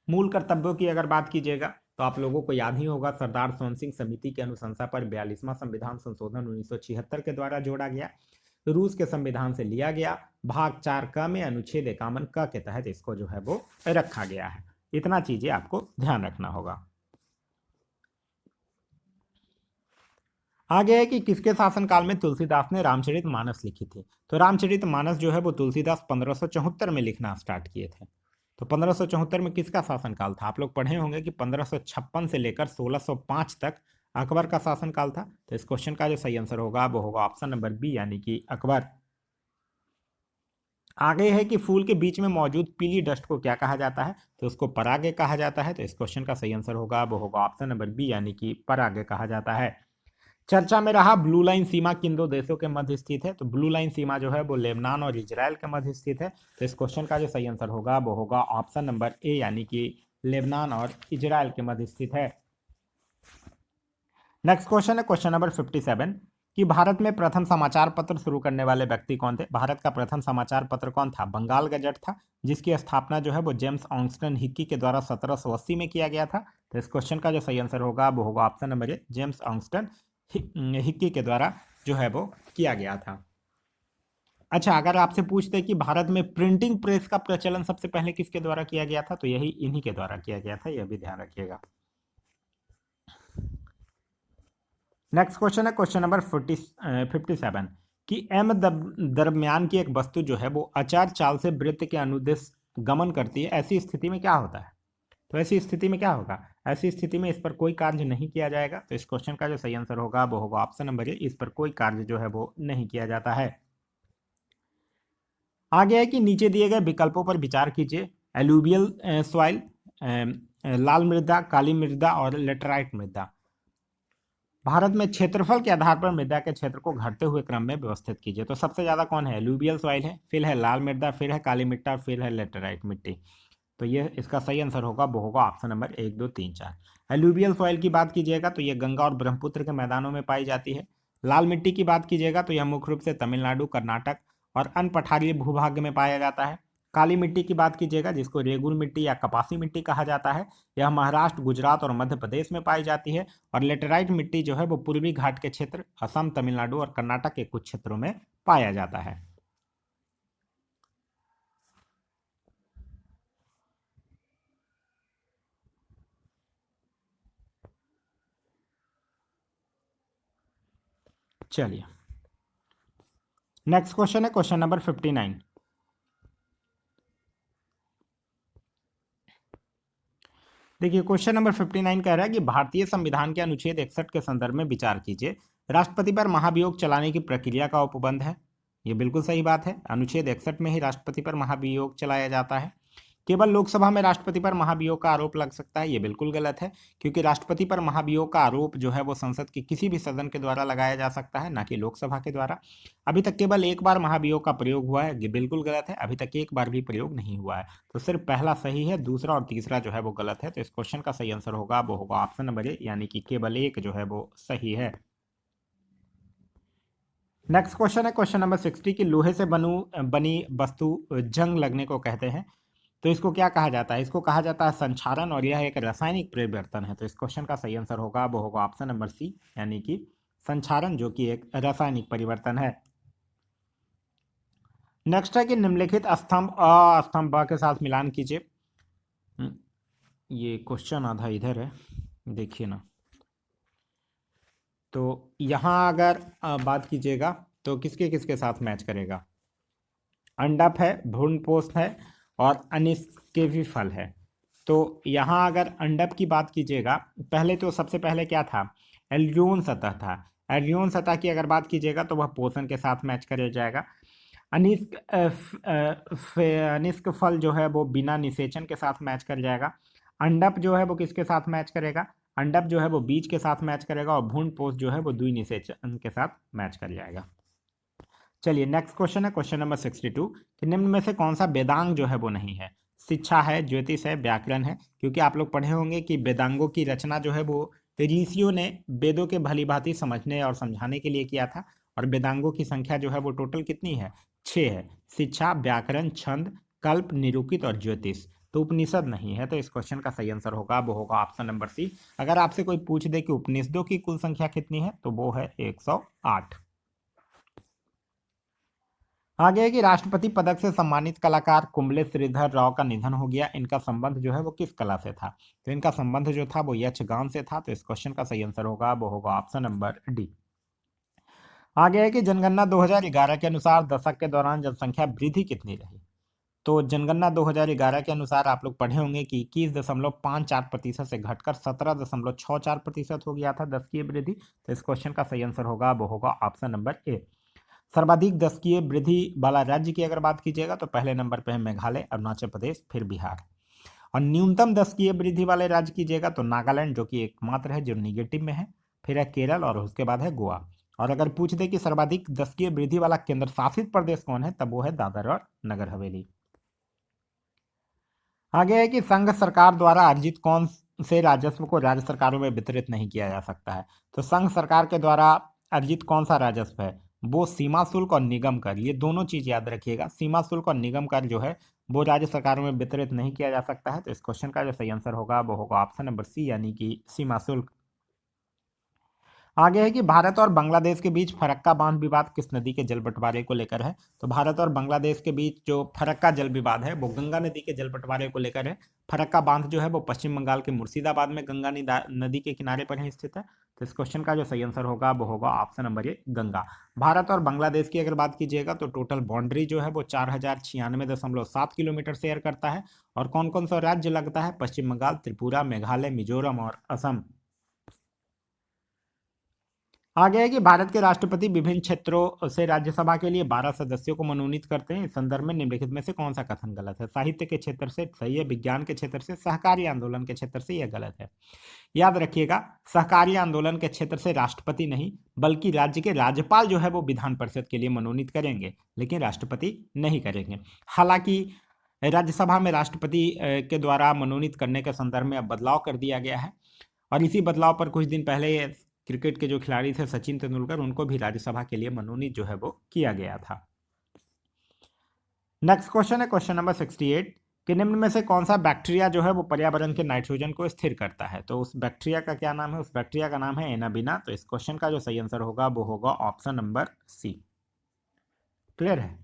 मूल कर्तव्यों की अगर बात कीजिएगा तो आप लोगों को याद ही होगा, सरदार सोवन सिंह समिति की अनुशंसा पर 42वां संविधान संशोधन 1976 के द्वारा जोड़ा गया, रूस के संविधान से लिया गया। भाग 4 क में अनुच्छेद 51 क के तहत इसको जो है वो रखा गया है। इतना चीजें आपको ध्यान रखना होगा। आगे है कि किसके शासनकाल में तुलसीदास ने रामचरितमानस लिखी थी। तो रामचरितमानस जो है वो तुलसीदास 1574 में लिखना स्टार्ट किए थे। तो 1574 में किसका शासनकाल था? आप लोग पढ़े होंगे कि 1556 से लेकर 1605 तक अकबर का शासनकाल था। तो इस क्वेश्चन का जो सही आंसर होगा वो होगा ऑप्शन नंबर बी, यानी कि अकबर। आगे है कि फूल के बीच में मौजूद पीली डस्ट को क्या कहा जाता है? तो उसको परागे कहा जाता है। तो इस क्वेश्चन का सही आंसर होगा वो होगा ऑप्शन नंबर बी, यानी कि परागे कहा जाता है। चर्चा में रहा ब्लू लाइन सीमा किन दो देशों के मध्य स्थित है? तो ब्लू लाइन सीमा जो है वो लेबनान और इजराइल के मध्य स्थित है। तो इस क्वेश्चन का जो सही आंसर होगा वो होगा ऑप्शन नंबर ए, यानी कि लेबनान और इजराइल के मध्य स्थित है। नेक्स्ट क्वेश्चन है क्वेश्चन नंबर 57 कि भारत में प्रथम समाचार पत्र शुरू करने वाले व्यक्ति कौन थे? भारत का प्रथम समाचार पत्र कौन था? बंगाल गजट था, जिसकी स्थापना जो है वो जेम्स ऑन्गस्टन हिक्की के द्वारा 1780 में किया गया था। तो इस क्वेश्चन का जो सही आंसर होगा वो होगा option number A, James Augustus Hicky के द्वारा जो है वो किया गया था। अच्छा, अगर आपसे पूछते कि भारत में प्रिंटिंग प्रेस का प्रचलन सबसे पहले किसके द्वारा किया गया था, तो यही इन्हीं के द्वारा किया गया था, यह भी ध्यान रखिएगा। नेक्स्ट क्वेश्चन है क्वेश्चन नंबर 57 कि एम दरम्यान की एक वस्तु जो है वो अचार चाल से वृत्त के अनुदिश गमन करती है, ऐसी स्थिति में क्या होता है? तो ऐसी स्थिति में क्या होगा? ऐसी स्थिति में इस पर कोई कार्य नहीं किया जाएगा। तो इस क्वेश्चन का जो सही आंसर होगा वो होगा ऑप्शन नंबर ए, इस पर कोई कार्य जो है वो नहीं किया जाता है। आगे है कि नीचे दिए गए विकल्पों पर विचार कीजिए। एलुवियल सॉइल, लाल मृदा, काली मृदा और लेटराइट मृदा। भारत में क्षेत्रफल के आधार पर मृदा के क्षेत्र को घटते हुए क्रम में व्यवस्थित कीजिए। तो सबसे ज्यादा कौन है? एलुवियल सॉइल है, फिर है लाल मृदा, फिर है काली मिट्टी और फिर है लेटराइट मिट्टी। तो ये इसका सही आंसर होगा वो होगा ऑप्शन नंबर 1, 2, 3, 4। एलुवियल सॉइल की बात कीजिएगा तो ये गंगा और ब्रह्मपुत्र के मैदानों में पाई जाती है। लाल मिट्टी की बात कीजिएगा तो यह मुख्य रूप से तमिलनाडु, कर्नाटक और अन्य पठारीय भूभाग में पाया जाता है। काली मिट्टी की बात कीजिएगा, जिसको रेगुल मिट्टी या कपासी मिट्टी कहा जाता है, यह महाराष्ट्र, गुजरात और मध्य प्रदेश में पाई जाती है। और लेटेराइट मिट्टी जो है वो पूर्वी घाट के क्षेत्र, असम, तमिलनाडु और कर्नाटक के कुछ क्षेत्रों में पाया जाता है। चलिए, नेक्स्ट क्वेश्चन है क्वेश्चन नंबर 59। देखिए, क्वेश्चन नंबर 59 कह रहा है कि भारतीय संविधान के अनुच्छेद 61 के संदर्भ में विचार कीजिए। राष्ट्रपति पर महाभियोग चलाने की प्रक्रिया का उपबंध है। ये बिल्कुल सही बात है, अनुच्छेद 61 में ही राष्ट्रपति पर महाभियोग चलाया जाता है। केवल लोकसभा में राष्ट्रपति पर महाभियोग का आरोप लग सकता है, ये बिल्कुल गलत है, क्योंकि राष्ट्रपति पर महाभियोग का आरोप जो है वो संसद के किसी भी सदन के द्वारा लगाया जा सकता है, ना कि लोकसभा के द्वारा। अभी तक केवल एक बार महाभियोग का प्रयोग हुआ है, ये बिल्कुल गलत है, अभी तक एक बार भी प्रयोग नहीं हुआ है। तो सिर्फ पहला सही है, दूसरा और तीसरा जो है वो गलत है। तो इस क्वेश्चन का सही आंसर होगा वो होगा ऑप्शन नंबर ए, यानी कि केवल एक जो है वो सही है। नेक्स्ट क्वेश्चन है क्वेश्चन नंबर 60 की लोहे से बनी वस्तु जंग लगने को कहते हैं। तो इसको क्या कहा जाता है? इसको कहा जाता है संक्षारण, और यह एक रासायनिक परिवर्तन है। तो इस क्वेश्चन का सही आंसर होगा वो होगा ऑप्शन नंबर सी, यानी कि संक्षारण, जो कि एक रासायनिक परिवर्तन है। नेक्स्ट है कि निम्नलिखित स्तंभ अ स्तंभ ब के साथ मिलान कीजिए। ये क्वेश्चन आधा इधर है, देखिए ना। तो यहां अगर बात कीजिएगा तो किसके किसके साथ मैच करेगा? अंडप है, भ्रूणपोष है और अनिस्केवी फल है। तो यहाँ अगर अंडप की बात कीजिएगा, पहले तो सबसे पहले क्या था? एल्यून सतह था। एल्यून सतह की अगर बात कीजिएगा तो वह पोषण के साथ मैच कर जाएगा। अनिष्क अनिष्क फल जो है वो बिना निषेचन के साथ मैच कर जाएगा। अंडप जो है वो किसके साथ मैच करेगा? अंडप जो है वो बीज के साथ मैच करेगा, और भ्रूण पोष जो है वो द्विनिषेचन के साथ मैच कर जाएगा। चलिए नेक्स्ट क्वेश्चन है क्वेश्चन नंबर 62 कि निम्न में से कौन सा वेदांग जो है वो नहीं है? शिक्षा है, ज्योतिष है, व्याकरण है। क्योंकि आप लोग पढ़े होंगे कि वेदांगों की रचना जो है वो ऋषियों ने वेदों के भलीभांति समझने और समझाने के लिए किया था। और वेदांगों की संख्या जो है वो टोटल कितनी है? 6 है। शिक्षा, व्याकरण, छंद, कल्प, निरूपित और ज्योतिष। तो उपनिषद नहीं है, तो इस क्वेश्चन का सही आंसर होगा वो होगा ऑप्शन नंबर सी। अगर आपसे कोई पूछ दे कि उपनिषदों की कुल संख्या कितनी है, तो वो है 108। आगे है कि राष्ट्रपति पदक से सम्मानित कलाकार कुंबले श्रीधर राव का निधन हो गया। इनका संबंध जो है वो किस कला से था? तो इनका संबंध जो था वो यक्षगान से था। तो इस क्वेश्चन का सही आंसर होगा वो होगा ऑप्शन नंबर डी। आगे है कि जनगणना 2011 के अनुसार दशक के दौरान जनसंख्या वृद्धि कितनी रही? तो जनगणना 2011 के अनुसार आप लोग पढ़े होंगे कि 21.54% से घटकर 17.64% हो गया था दशकीय वृद्धि। तो इस क्वेश्चन का सही आंसर होगा वो होगा ऑप्शन नंबर ए। सर्वाधिक दशकीय वृद्धि वाला राज्य की अगर बात कीजिएगा तो पहले नंबर पे है मेघालय, अरुणाचल प्रदेश, फिर बिहार। और न्यूनतम दशकीय वृद्धि वाले राज्य कीजिएगा तो नागालैंड, जो कि एकमात्र है जो निगेटिव में है, फिर है केरल और उसके बाद है गोवा। और अगर पूछ दे कि सर्वाधिक दशकीय वृद्धि वाला केंद्र शासित प्रदेश कौन है, तब वो है दादर और नगर हवेली। आगे है कि संघ सरकार द्वारा अर्जित कौन से राजस्व को राज्य सरकारों में वितरित नहीं किया जा सकता है? तो संघ सरकार के द्वारा अर्जित कौन सा राजस्व है? वो सीमा शुल्क और निगम कर, ये दोनों चीज याद रखिएगा। सीमा शुल्क और निगम कर जो है वो राज्य सरकारों में वितरित नहीं किया जा सकता है। तो इस क्वेश्चन का जो सही आंसर होगा वो होगा ऑप्शन नंबर सी, यानी कि सीमा शुल्क। आगे है कि भारत और बांग्लादेश के बीच फरक्का बांध विवाद किस नदी के जल बंटवारे को लेकर है? तो भारत और बांग्लादेश के बीच जो फरक्का जल विवाद है वो गंगा नदी के जल बंटवारे को लेकर है। फरक्का बांध जो है वो पश्चिम बंगाल के मुर्शिदाबाद में गंगा नदी के किनारे पर ही स्थित है। तो इस क्वेश्चन का जो सही आंसर होगा वो होगा ऑप्शन नंबर ए, गंगा। भारत और बांग्लादेश की अगर बात कीजिएगा तो टोटल बाउंड्री जो है वो 4096.7 किलोमीटर शेयर करता है। और कौन कौन सा राज्य लगता है? पश्चिम बंगाल, त्रिपुरा, मेघालय, मिजोरम और असम। आगे है कि भारत के राष्ट्रपति विभिन्न क्षेत्रों से राज्यसभा के लिए 12 सदस्यों को मनोनीत करते हैं। इस संदर्भ में निम्नलिखित में से कौन सा कथन गलत है? साहित्य के क्षेत्र से सही है, विज्ञान के क्षेत्र से, सहकारी आंदोलन के क्षेत्र से, यह गलत है। याद रखिएगा, सहकारी आंदोलन के क्षेत्र से राष्ट्रपति नहीं बल्कि राज्य के राज्यपाल जो है वो विधान परिषद के लिए मनोनीत करेंगे, लेकिन राष्ट्रपति नहीं करेंगे। हालांकि राज्यसभा में राष्ट्रपति के द्वारा मनोनीत करने के संदर्भ में अब बदलाव कर दिया गया है। और इसी बदलाव पर कुछ दिन पहले क्रिकेट के जो खिलाड़ी थे सचिन तेंदुलकर, उनको भी राज्यसभा के लिए मनोनीत जो है वो किया गया था। नेक्स्ट क्वेश्चन है क्वेश्चन नंबर 68 कि निम्न में से कौन सा बैक्टीरिया जो है वो पर्यावरण के नाइट्रोजन को स्थिर करता है? तो उस बैक्टीरिया का क्या नाम है? उस बैक्टीरिया का नाम है एनाबिना। तो इस क्वेश्चन का जो सही आंसर होगा वो होगा ऑप्शन नंबर सी। क्लियर है?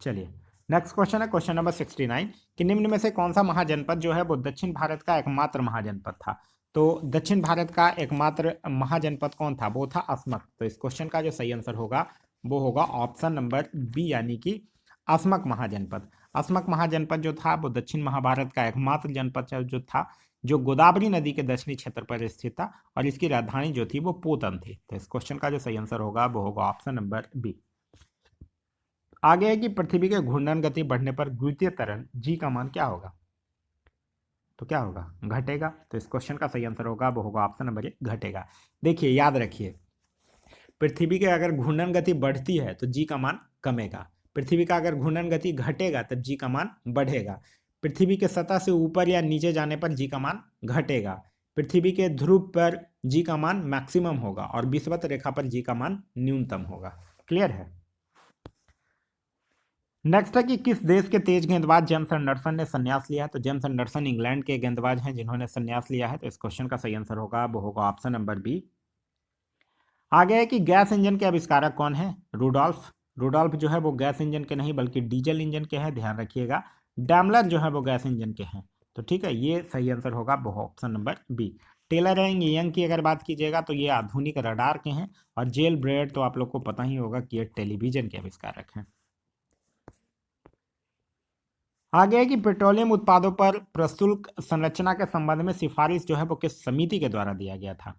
चलिए नेक्स्ट क्वेश्चन है क्वेश्चन नंबर 69 कि निम्न में से कौन सा महाजनपद जो है वो दक्षिण भारत का एकमात्र महाजनपद था? तो दक्षिण भारत का एकमात्र महाजनपद कौन था? वो था अस्मक। तो इस क्वेश्चन का जो सही आंसर होगा वो होगा ऑप्शन नंबर बी, यानी कि अस्मक महाजनपद। अस्मक महाजनपद जो था वो दक्षिण महाभारत का एकमात्र जनपद जो था, जो गोदावरी नदी के दक्षिणी क्षेत्र पर स्थित था, और इसकी राजधानी जो थी वो पोतन थी। तो इस क्वेश्चन का जो सही आंसर होगा वो होगा ऑप्शन नंबर बी। आगे है कि पृथ्वी के घूर्णन गति बढ़ने पर द्वितीय त्वरण जी का मान क्या होगा? तो क्या होगा? घटेगा। तो इस क्वेश्चन का सही आंसर होगा वो होगा ऑप्शन नंबर ए, घटेगा। देखिए याद रखिए, पृथ्वी के अगर घूर्णन गति बढ़ती है तो जी का मान कमेगा। पृथ्वी का अगर घूर्णन गति घटेगा तब जी का मान बढ़ेगा। पृथ्वी के सतह से ऊपर या नीचे जाने पर जी का मान घटेगा। पृथ्वी के ध्रुव पर जी का मान मैक्सिमम होगा और विषुवत रेखा पर जी का मान न्यूनतम होगा। क्लियर है? नेक्स्ट है कि किस देश के तेज गेंदबाज जेम्स एंडरसन ने संन्यास लिया है? तो जेम्स एंडरसन इंग्लैंड के गेंदबाज हैं जिन्होंने संन्यास लिया है। तो इस क्वेश्चन का सही आंसर होगा वो होगा ऑप्शन नंबर बी। आगे है कि गैस इंजन के आविष्कारक कौन है? रूडोल्फ। रूडोल्फ जो है वो गैस इंजन के नहीं बल्कि डीजल इंजन के हैं, ध्यान रखिएगा। डैमलर जो है वो गैस इंजन के हैं। तो ठीक है, ये सही आंसर होगा वो option number B. Taylor and Young की अगर बात कीजिएगा तो ये आधुनिक रडार के हैं। और जेल ब्रेड तो आप लोग को पता ही होगा कि ये टेलीविजन के आविष्कारक हैं। आगे है कि पेट्रोलियम उत्पादों पर प्रशुल्क संरचना के संबंध में सिफारिश जो है वो किस समिति के द्वारा दिया गया था?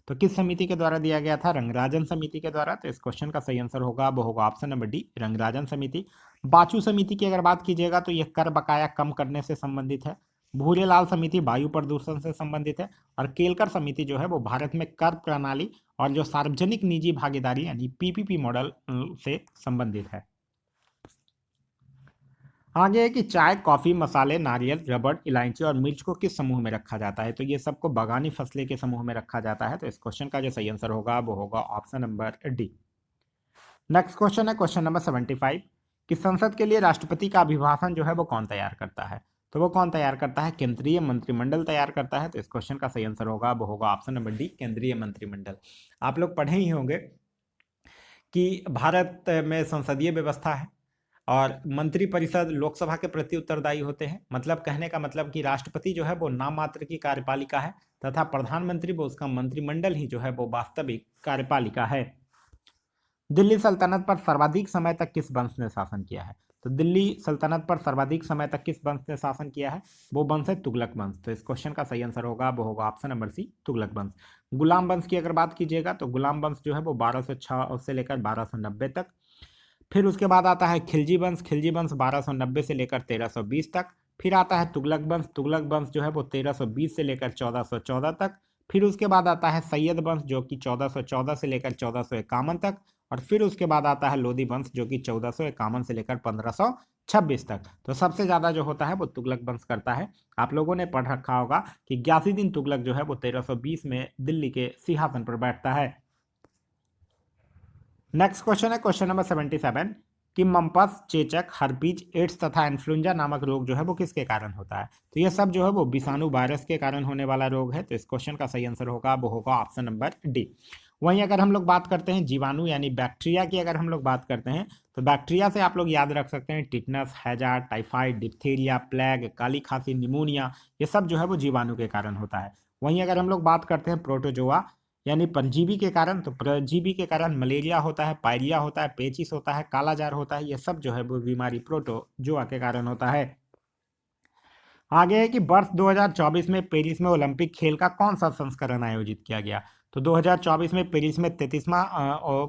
तो किस समिति के द्वारा दिया गया था? रंगराजन समिति के द्वारा। तो इस क्वेश्चन का सही आंसर होगा वो होगा ऑप्शन नंबर डी, रंगराजन समिति। बाचू समिति की अगर बात कीजिएगा तो यह कर बकाया कम करने से संबंधित है। भूरेलाल समिति वायु प्रदूषण से संबंधित है। और केलकर समिति जो है वो भारत में कर प्रणाली और जो सार्वजनिक निजी भागीदारी यानी पीपीपी मॉडल से संबंधित है। आगे है कि चाय, कॉफी, मसाले, नारियल, रबड़, इलायची और मिर्च को किस समूह में रखा जाता है? तो ये सबको बागानी फसलें के समूह में रखा जाता है। तो इस क्वेश्चन का जो सही आंसर होगा वो होगा option number D. Next question है क्वेश्चन नंबर 75 कि संसद के लिए राष्ट्रपति का अभिभाषण जो है वो कौन तैयार करता है? तो वो कौन तैयार करता है? केंद्रीय मंत्रिमंडल तैयार करता है। तो इस क्वेश्चन का सही आंसर होगा वो होगा ऑप्शन नंबर डी, केंद्रीय मंत्रिमंडल। आप लोग पढ़े ही होंगे कि भारत में संसदीय व्यवस्था है और मंत्रिपरिषद लोकसभा के प्रति उत्तरदायी होते हैं। मतलब कहने का मतलब कि राष्ट्रपति जो है वो नाम मात्र की कार्यपालिका है तथा प्रधानमंत्री वो उसका मंत्रिमंडल ही जो है वो वास्तविक कार्यपालिका है। दिल्ली सल्तनत पर सर्वाधिक समय तक किस वंश ने शासन किया है? तो दिल्ली सल्तनत पर सर्वाधिक समय तक किस वंश ने शासन किया है? वो वंश है तुगलक वंश। तो इस क्वेश्चन का सही आंसर होगा वो होगा ऑप्शन नंबर सी, तुगलक वंश। गुलाम वंश की अगर बात कीजिएगा तो गुलाम वंश जो है वो 1206 से लेकर 1290 तक। फिर उसके बाद आता है खिलजी वंश। खिलजी वंश 1290 से लेकर 1320 तक। फिर आता है तुगलक वंश। तुगलक वंश जो है वो 1320 से लेकर 1414 तक। फिर उसके बाद आता है सैयद वंश जो कि 1414 से लेकर 1451 तक। और फिर उसके बाद आता है लोदी वंश जो कि 1451 से लेकर 1526 तक। तो सबसे ज्यादा जो होता है वो तुगलक वंश करता है। आप लोगों ने पढ़ रखा होगा कि गयासुद्दीन तुगलक जो है वो 1320 में दिल्ली के सिंहासन पर बैठता है। नेक्स्ट क्वेश्चन है क्वेश्चन नंबर 77 कि मम्पस, चेचक, हर्पीज, एड्स तथा इन्फ्लुएंजा नामक रोग जो है वो किसके कारण होता है? तो ये सब जो है वो विषाणु वायरस के कारण होने वाला रोग है। तो इस क्वेश्चन का सही आंसर होगा वो होगा ऑप्शन नंबर डी। वहीं अगर हम लोग बात करते हैं जीवाणु यानी बैक्टीरिया की अगर हम लोग बात करते हैं तो बैक्टीरिया से आप लोग याद रख सकते हैं टिटनस, हैजा, टाइफाइड, डिप्थीरिया, प्लेग, काली खांसी, निमोनिया, ये सब जो है वो जीवाणु के कारण होता है। वहीं अगर हम लोग बात करते हैं प्रोटोजोआ यानी परजीवी के कारण, तो परजीवी के कारण मलेरिया होता है, पायरिया होता है, पेचिस होता है, कालाजार होता है। ये सब जो है वो बीमारी प्रोटोजोआ के कारण होता है। आगे है कि वर्ष 2024 में पेरिस में ओलंपिक खेल का कौन सा संस्करण आयोजित किया गया? तो 2024 में पेरिस में 33वां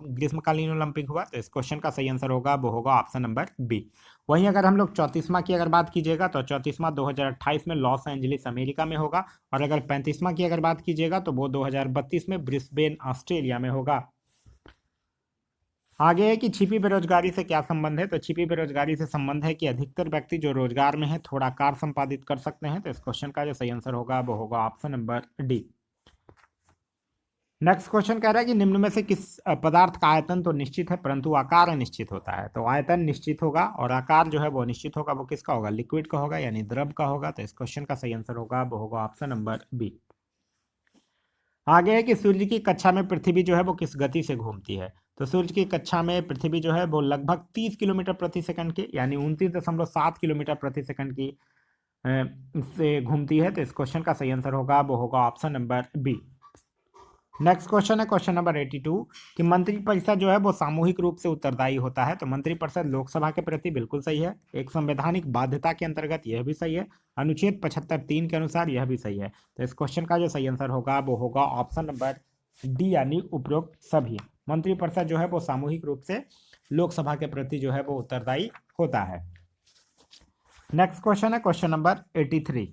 ग्रीष्मकालीन ओलंपिक हुआ। तो इस क्वेश्चन का सही आंसर होगा वो होगा ऑप्शन नंबर बी। वहीं अगर हम लोग 34वां की अगर बात कीजिएगा तो 34वां 2028 में लॉस एंजलिस अमेरिका में होगा। और अगर 35वां की अगर बात कीजिएगा तो वो 2032 में ब्रिस्बेन ऑस्ट्रेलिया में होगा। आगे है कि छिपी बेरोजगारी से क्या संबंध है? तो छिपी बेरोजगारी से संबंध है कि अधिकतर व्यक्ति जो रोजगार में है थोड़ा कार्य संपादित कर सकते हैं। तो इस क्वेश्चन का जो सही आंसर होगा वो होगा option number D. Next question कह रहा है कि निम्न में से किस पदार्थ का आयतन तो निश्चित है परंतु आकार अनिश्चित होता है? तो आयतन निश्चित होगा और आकार जो है वो निश्चित होगा। वो किसका होगा? लिक्विड का होगा यानी द्रव का होगा। तो इस क्वेश्चन का सही आंसर होगा वो होगा ऑप्शन नंबर बी। आगे है कि सूर्य की कक्षा में पृथ्वी जो है वो किस गति से घूमती है? तो सूर्य की कक्षा में पृथ्वी जो है वो लगभग 30 किलोमीटर प्रति सेकंड के यानी 29.7 किलोमीटर प्रति सेकंड की से घूमती है। तो इस क्वेश्चन का सही आंसर होगा वो होगा option number B. Next question है क्वेश्चन नंबर 82 कि मंत्रिपरिषद जो है वो सामूहिक रूप से उत्तरदायी होता है। तो मंत्रिपरिषद लोकसभा के प्रति बिल्कुल सही है। एक संवैधानिक बाध्यता के अंतर्गत यह भी सही है। अनुच्छेद 75(3) के अनुसार यह भी सही है। तो इस क्वेश्चन का जो सही आंसर होगा वो होगा ऑप्शन नंबर डी यानी उपरोक्त सभी। मंत्रिपरिषद जो है वो सामूहिक रूप से लोकसभा के प्रति जो है वो उत्तरदायी होता है। नेक्स्ट क्वेश्चन है क्वेश्चन नंबर 83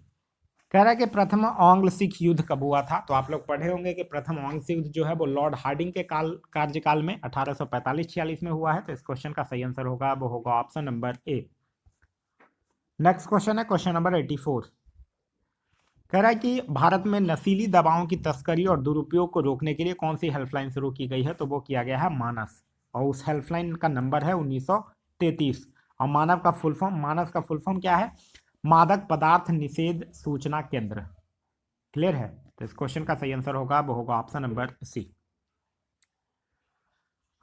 कह रहा है कि प्रथम आंग्ल सिख युद्ध कब हुआ था? तो आप लोग पढ़े होंगे कि प्रथम आंग्ल सिख युद्ध जो है वो लॉर्ड हार्डिंग के कार्यकाल में 1845-46 में हुआ है। तो इस क्वेश्चन का सही आंसर होगा वो होगा ऑप्शन नंबर ए। नेक्स्ट क्वेश्चन है क्वेश्चन नंबर 84 कह रहा है कि भारत में नशीली दवाओं की तस्करी और दुरुपयोग को रोकने के लिए कौन सी हेल्पलाइन शुरू की गई है? तो वो किया गया है मानस और उस हेल्पलाइन का नंबर है 1933। और मानस का फुल फॉर्म क्या है? मादक पदार्थ निषेध सूचना केंद्र। क्लियर है? तो इस क्वेश्चन का सही आंसर होगा वो होगा ऑप्शन नंबर सी।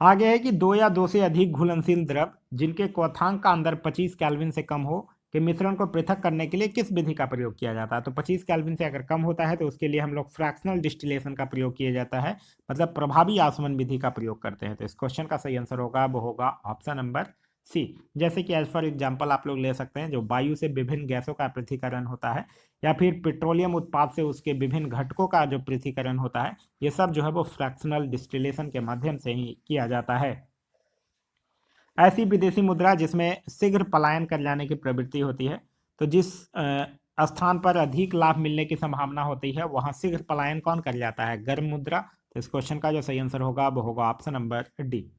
आगे है कि दो या दो से अधिक घुलनशील द्रव जिनके क्वथनांक का अंदर 25 केल्विन से कम हो के मिश्रण को पृथक करने के लिए किस विधि का प्रयोग किया जाता है? तो 25 केल्विन से अगर कम होता है तो उसके लिए हम लोग फ्रैक्शनल डिस्टिलेशन का प्रयोग किया जाता है, मतलब प्रभावी आसवन विधि का प्रयोग करते हैं। तो इस क्वेश्चन का सही आंसर होगा वो होगा ऑप्शन नंबर सी, जैसे कि एज फॉर एग्जाम्पल आप लोग ले सकते हैं जो वायु से विभिन्न गैसों का पृथक्करण होता है, या फिर पेट्रोलियम उत्पाद से उसके विभिन्न घटकों का जो पृथक्करण होता है, ये सब जो है वो फ्रैक्शनल डिस्टिलेशन के माध्यम से ही किया जाता है। ऐसी विदेशी मुद्रा जिसमें शीघ्र पलायन कर जाने की प्रवृत्ति होती है, तो जिस स्थान पर अधिक लाभ मिलने की संभावना होती है वहां शीघ्र पलायन कौन कर जाता है? गर्म मुद्रा। तो इस क्वेश्चन का जो सही आंसर होगा वो होगा ऑप्शन नंबर डी।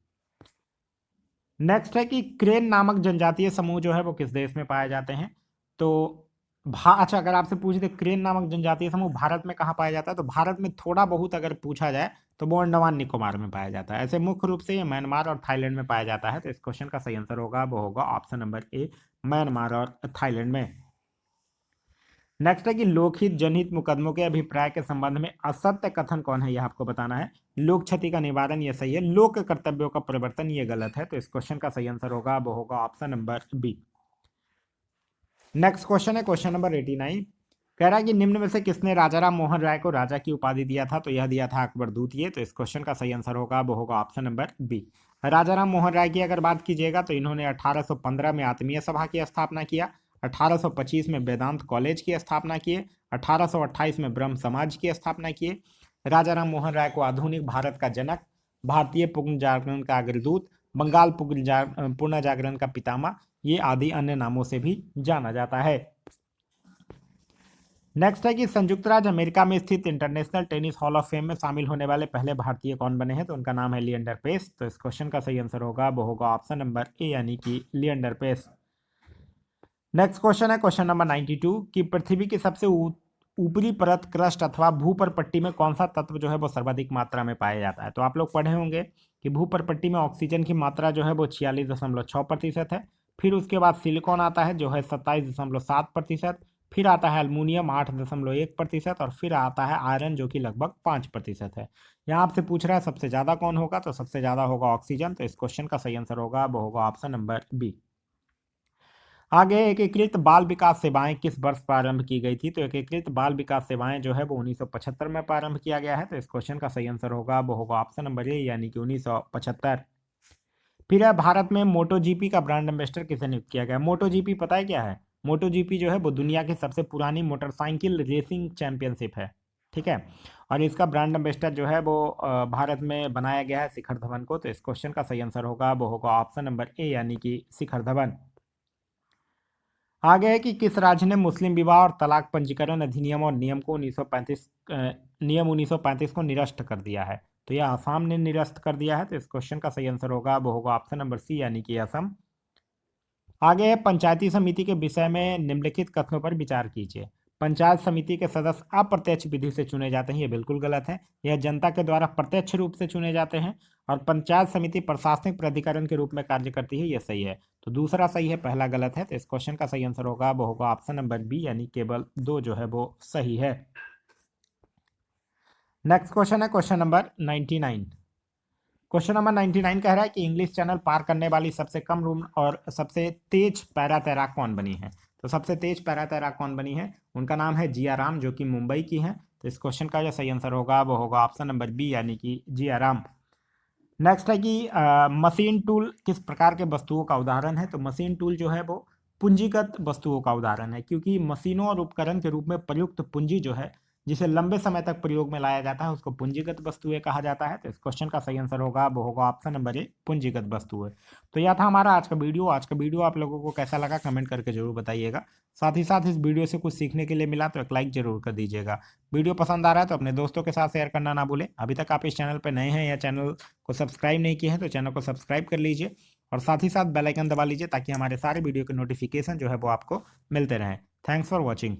नेक्स्ट है कि क्रेन नामक जनजातीय समूह जो है वो किस देश में पाए जाते हैं? तो अच्छा, अगर आपसे पूछ दे क्रेन नामक जनजातीय समूह भारत में कहाँ पाया जाता है, तो भारत में थोड़ा बहुत अगर पूछा जाए तो वो अंडमान निकोबार में पाया जाता है। ऐसे मुख्य रूप से ये म्यांमार और थाईलैंड में पाया जाता है। तो इस क्वेश्चन का सही आंसर होगा वो होगा ऑप्शन नंबर ए, म्यांमार और थाईलैंड में। नेक्स्ट है कि लोकहित जनहित मुकदमों के अभिप्राय के संबंध में असत्य कथन कौन है, यह आपको बताना है। लोक क्षति का निवारण ये सही है, लोक कर्तव्यों का परिवर्तन ये गलत है। तो इस क्वेश्चन का सही आंसर होगा वो होगा option number B. Next question है क्वेश्चन नंबर 89। कह रहा है कि निम्न में से किसने राजाराम मोहन राय को राजा की उपाधि दिया था? तो यह दिया था अकबर द्वितीय। तो इस क्वेश्चन का सही आंसर होगा वो होगा option number B. Rajaram Mohan Roy की अगर बात कीजिएगा तो इन्होंने 1815 में आत्मीय सभा की स्थापना किया, 1825 में वेदांत कॉलेज की स्थापना किए, 1828 में ब्रह्म समाज की स्थापना किए। राजाराम मोहन राय को आधुनिक भारत का जनक, भारतीय पुनर्जागरण का अग्रदूत, बंगाल पुनर्जागरण का पितामह, ये आदि अन्य नामों से भी जाना जाता है। नेक्स्ट है कि संयुक्त राज्य अमेरिका में स्थित international tennis hall of fame में शामिल होने वाले पहले भारतीय कौन बने हैं? तो उनका नाम है लिएंडर पेस। तो इस क्वेश्चन का सही आंसर होगा वो होगा ऑप्शन नंबर ए, यानी कि लिएंडर पेस। नेक्स्ट क्वेश्चन है क्वेश्चन नंबर 92 कि पृथ्वी की सबसे ऊपरी परत क्रस्ट अथवा भूपर्पट्टी में कौन सा तत्व जो है वो सर्वाधिक मात्रा में पाया जाता है? तो आप लोग पढ़े होंगे कि भूपर्पट्टी में ऑक्सीजन की मात्रा जो है वो 46.6% है। फिर उसके बाद सिलिकॉन आता है जो है 27.7%। फिर आता है अल्मोनियम 8.1%, और फिर आता है आयरन जो कि लगभग 5% है। यहाँ आपसे पूछ रहा है सबसे ज़्यादा कौन होगा? तो सबसे ज़्यादा होगा ऑक्सीजन। तो इस क्वेश्चन का सही आंसर होगा वो होगा ऑप्शन नंबर बी। आगे एकीकृत बाल विकास सेवाएं किस वर्ष प्रारंभ की गई थी? तो एकीकृत बाल विकास सेवाएं जो है वो 1975 में प्रारंभ किया गया है। तो इस क्वेश्चन का सही आंसर होगा वो होगा ऑप्शन नंबर ए, यानी कि 1975। फिर है भारत में मोटो जीपी का ब्रांड एम्बेसडर किसे नियुक्त किया गया? मोटो जीपी पता है क्या है? मोटो जीपी जो है वो दुनिया की सबसे पुरानी मोटरसाइकिल रेसिंग चैंपियनशिप है, ठीक है। और इसका ब्रांड एम्बेसडर जो है वो भारत में बनाया गया है शिखर धवन को। तो इस क्वेश्चन का सही आंसर होगा वो होगा ऑप्शन नंबर ए, यानी कि शिखर धवन। आगे है कि किस राज्य ने मुस्लिम विवाह और तलाक पंजीकरण अधिनियम और नियम 1935 को निरस्त कर दिया है? तो यह आसाम ने निरस्त कर दिया है। तो इस क्वेश्चन का सही आंसर होगा वो होगा ऑप्शन नंबर सी, यानी कि असम। आगे है पंचायती समिति के विषय में निम्नलिखित कथनों पर विचार कीजिए। पंचायत समिति के सदस्य अप्रत्यक्ष विधि से चुने जाते हैं, ये बिल्कुल गलत है। यह जनता के द्वारा प्रत्यक्ष रूप से चुने जाते हैं। और पंचायत समिति प्रशासनिक प्राधिकरण के रूप में कार्य करती है, यह सही है। तो दूसरा सही है, पहला गलत है। तो इस क्वेश्चन का सही आंसर होगा वो होगा ऑप्शन नंबर बी, यानी केवल दो जो है वो सही है। नेक्स्ट क्वेश्चन है क्वेश्चन नंबर 99। क्वेश्चन नंबर 99 कह रहा है कि इंग्लिश चैनल पार करने वाली सबसे कम उम्र और सबसे तेज पैरा तैराक कौन बनी है? तो सबसे तेज पैरा तैराक कौन बनी है? उनका नाम है जिया राम, जो कि मुंबई की है। तो इस क्वेश्चन का जो सही आंसर होगा वो होगा ऑप्शन नंबर बी, यानी कि जिया राम। नेक्स्ट है कि मशीन टूल किस प्रकार के वस्तुओं का उदाहरण है? तो मशीन टूल जो है वो पूंजीगत वस्तुओं का उदाहरण है, क्योंकि मशीनों और उपकरण के रूप में प्रयुक्त पूंजी जो है जिसे लंबे समय तक प्रयोग में लाया जाता है उसको पूंजीगत वस्तुएं कहा जाता है। तो इस क्वेश्चन का सही आंसर होगा वो होगा ऑप्शन नंबर ए, पूंजीगत वस्तुएं। तो यह था हमारा आज का वीडियो। आज का वीडियो आप लोगों को कैसा लगा कमेंट करके जरूर बताइएगा। साथ ही साथ इस वीडियो से कुछ सीखने के लिए मिला तो एक लाइक जरूर कर दीजिएगा। वीडियो पसंद आ रहा है तो अपने दोस्तों के साथ शेयर करना ना भूलें। अभी तक आप इस चैनल पर नए हैं या चैनल को सब्सक्राइब नहीं किए हैं तो चैनल को सब्सक्राइब कर लीजिए, और साथ ही साथ बेल आइकन दबा लीजिए ताकि हमारे सारे वीडियो के नोटिफिकेशन जो है वो आपको मिलते रहें। Thanks for watching.